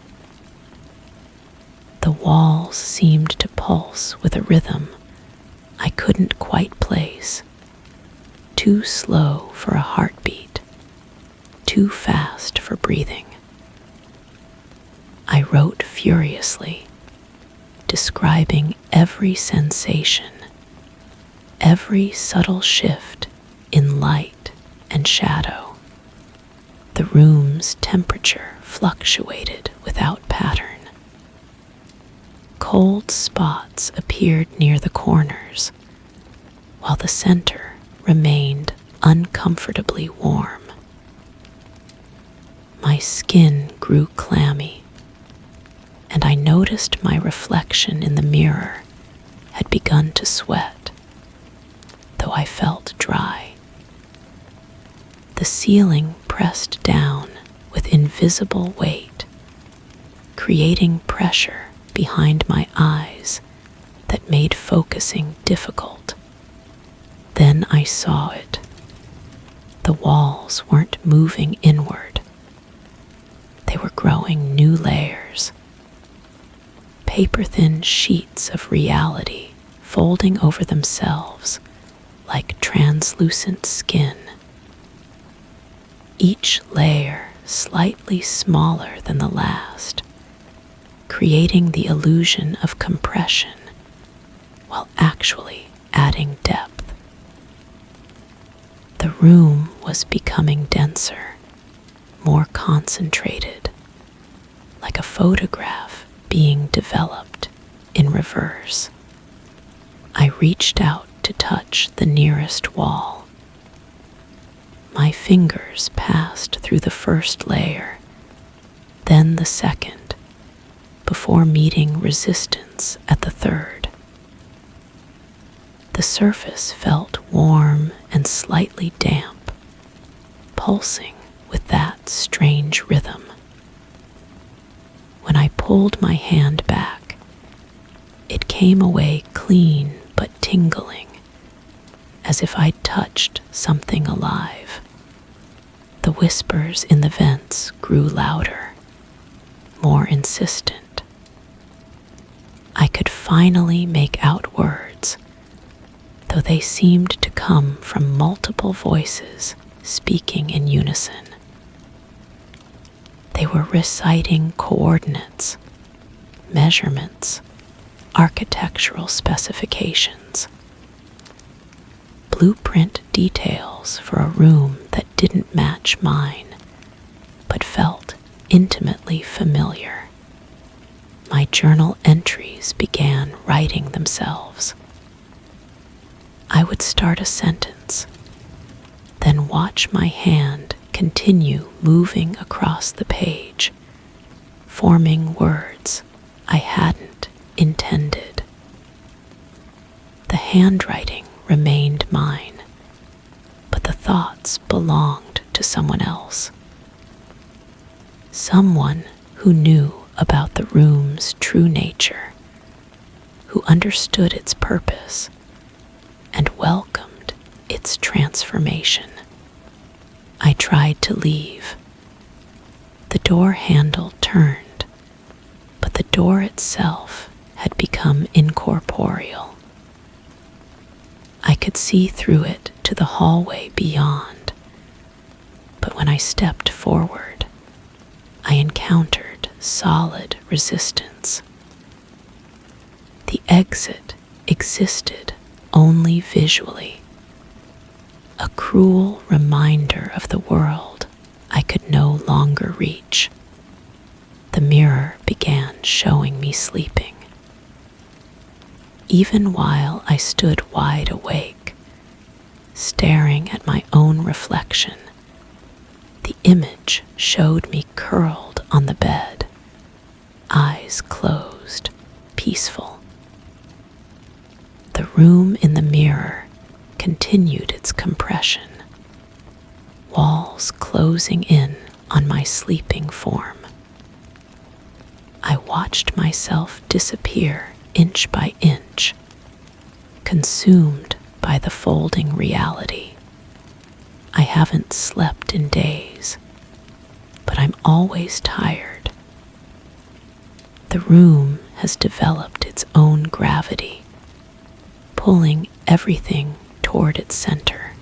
The walls seemed to pulse with a rhythm I couldn't quite place, too slow for a heartbeat, too fast for breathing. I wrote furiously, describing every sensation, every subtle shift in light and shadow. The room's temperature fluctuated without pattern. Cold spots appeared near the corners, while the center remained uncomfortably warm. My skin grew clammy, and I noticed my reflection in the mirror had begun to sweat, though I felt dry. The ceiling pressed down with invisible weight, creating pressure behind my eyes that made focusing difficult. Then I saw it. The walls weren't moving inward. They were growing new layers, paper-thin sheets of reality folding over themselves like translucent skin, each layer slightly smaller than the last, creating the illusion of compression while actually adding depth. The room was becoming denser, more concentrated, like a photograph being developed in reverse. I reached out to touch the nearest wall. My fingers passed through the first layer, then the second, before meeting resistance at the third. The surface felt warm and slightly damp, pulsing with that strange rhythm. When I pulled my hand back, it came away clean but tingling, as if I'd touched something alive. The whispers in the vents grew louder, more insistent. I could finally make out words, though they seemed to come from multiple voices speaking in unison. They were reciting coordinates, measurements, architectural specifications, blueprint details for a room that didn't match mine, but felt intimately familiar. My journal entries began writing themselves. I would start a sentence, then watch my hand continue moving across the page, forming words I hadn't intended. The handwriting remained mine, but the thoughts belonged to someone else. Someone who knew about the room's true nature, who understood its purpose and welcomed its transformation. I tried to leave. The door handle turned, but the door itself had become incorporeal. I could see through it to the hallway beyond, but when I stepped forward, I encountered solid resistance. The exit existed only visually, a cruel reminder of the world I could no longer reach. The mirror began showing me sleeping. Even while I stood wide awake, staring at my own reflection, the image showed me curled on the bed, eyes closed, peaceful. The room in the mirror continued its compression, walls closing in on my sleeping form. I watched myself disappear inch by inch, consumed by the folding reality. I haven't slept in days, but I'm always tired. The room has developed its own gravity, pulling everything toward its center.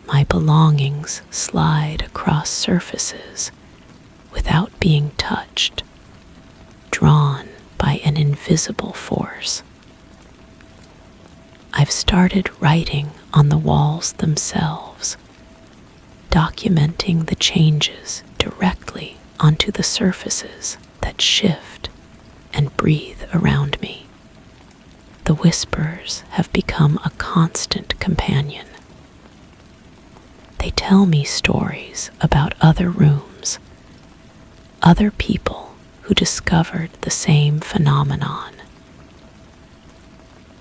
My belongings slide across surfaces without being touched, drawn by an invisible force. I've started writing on the walls themselves, documenting the changes directly onto the surfaces that shift and breathe around me. The whispers have become a constant companion. They tell me stories about other rooms, other people who discovered the same phenomenon.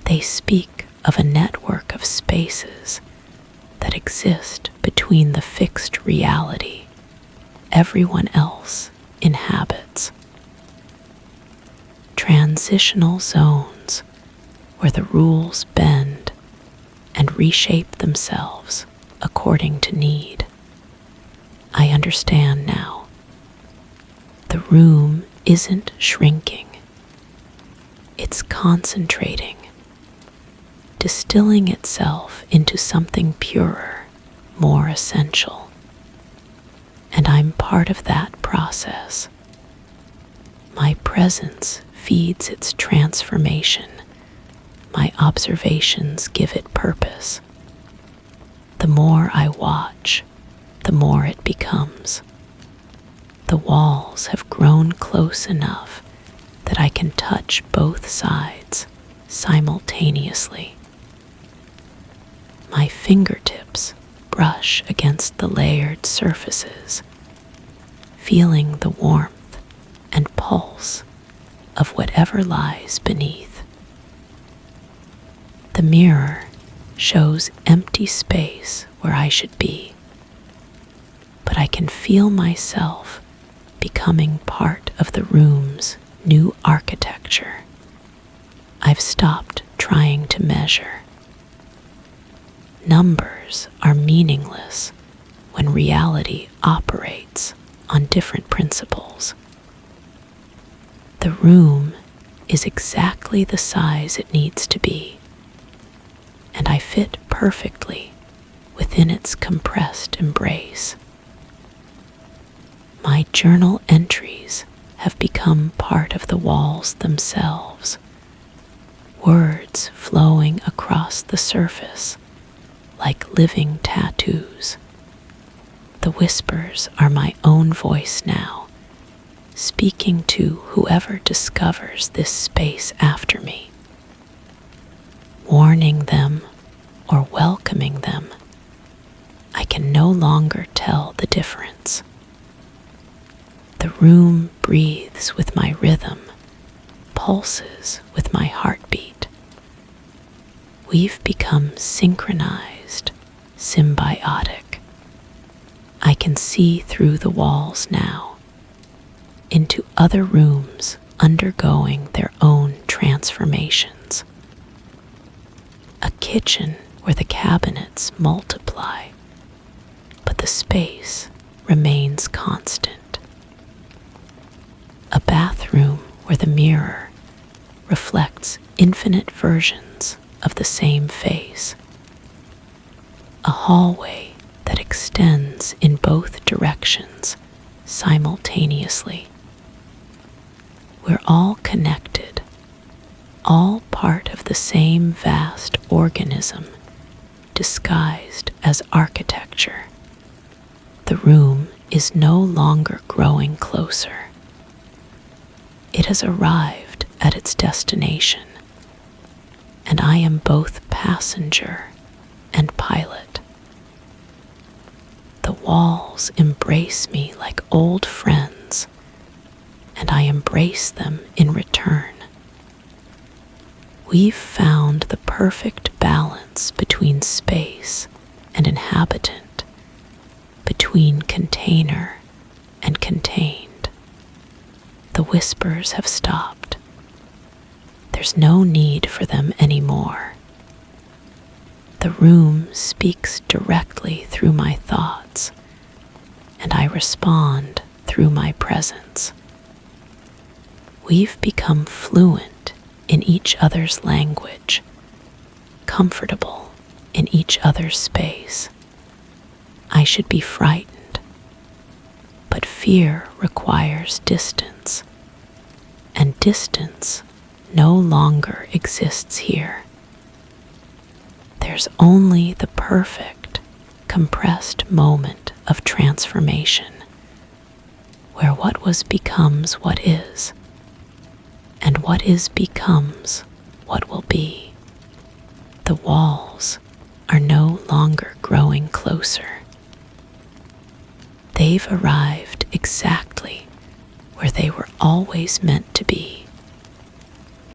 They speak of a network of spaces that exist between the fixed reality everyone else inhabits. Transitional zones where the rules bend and reshape themselves according to need. I understand now. The room isn't shrinking. It's concentrating, distilling itself into something purer, more essential. And I'm part of that process. My presence feeds its transformation. My observations give it purpose. The more I watch, the more it becomes. The walls have grown close enough that I can touch both sides simultaneously. My fingertips brush against the layered surfaces, feeling the warmth and pulse of whatever lies beneath. The mirror shows empty space where I should be, but I can feel myself becoming part of the room's new architecture. I've stopped trying to measure. Numbers are meaningless when reality operates on different principles. The room is exactly the size it needs to be, and I fit perfectly within its compressed embrace. My journal entries have become part of the walls themselves, words flowing across the surface like living tattoos. The whispers are my own voice now, speaking to whoever discovers this space after me, warning them or welcoming them. I can no longer tell the difference. The room breathes with my rhythm, pulses with my heartbeat. We've become synchronized, symbiotic. I can see through the walls now, into other rooms undergoing their own transformations. A kitchen where the cabinets multiply, but the space remains constant. A bathroom where the mirror reflects infinite versions of the same face. A hallway that extends in both directions simultaneously. We're all connected, all part of the same vast organism, disguised as architecture. The room is no longer growing closer. It has arrived at its destination, and I am both passenger and pilot. The walls embrace me like old friends, and I embrace them in return. We've found the perfect balance between space and inhabitant, between container and contained. The whispers have stopped. There's no need for them anymore. The room speaks directly through my thoughts, and I respond through my presence. We've become fluent in each other's language, comfortable in each other's space. I should be frightened, but fear requires distance, and distance no longer exists here. There's only the perfect, compressed moment of transformation, where what was becomes what is, and what is becomes what will be. The walls are no longer growing closer. They've arrived exactly where they were always meant to be.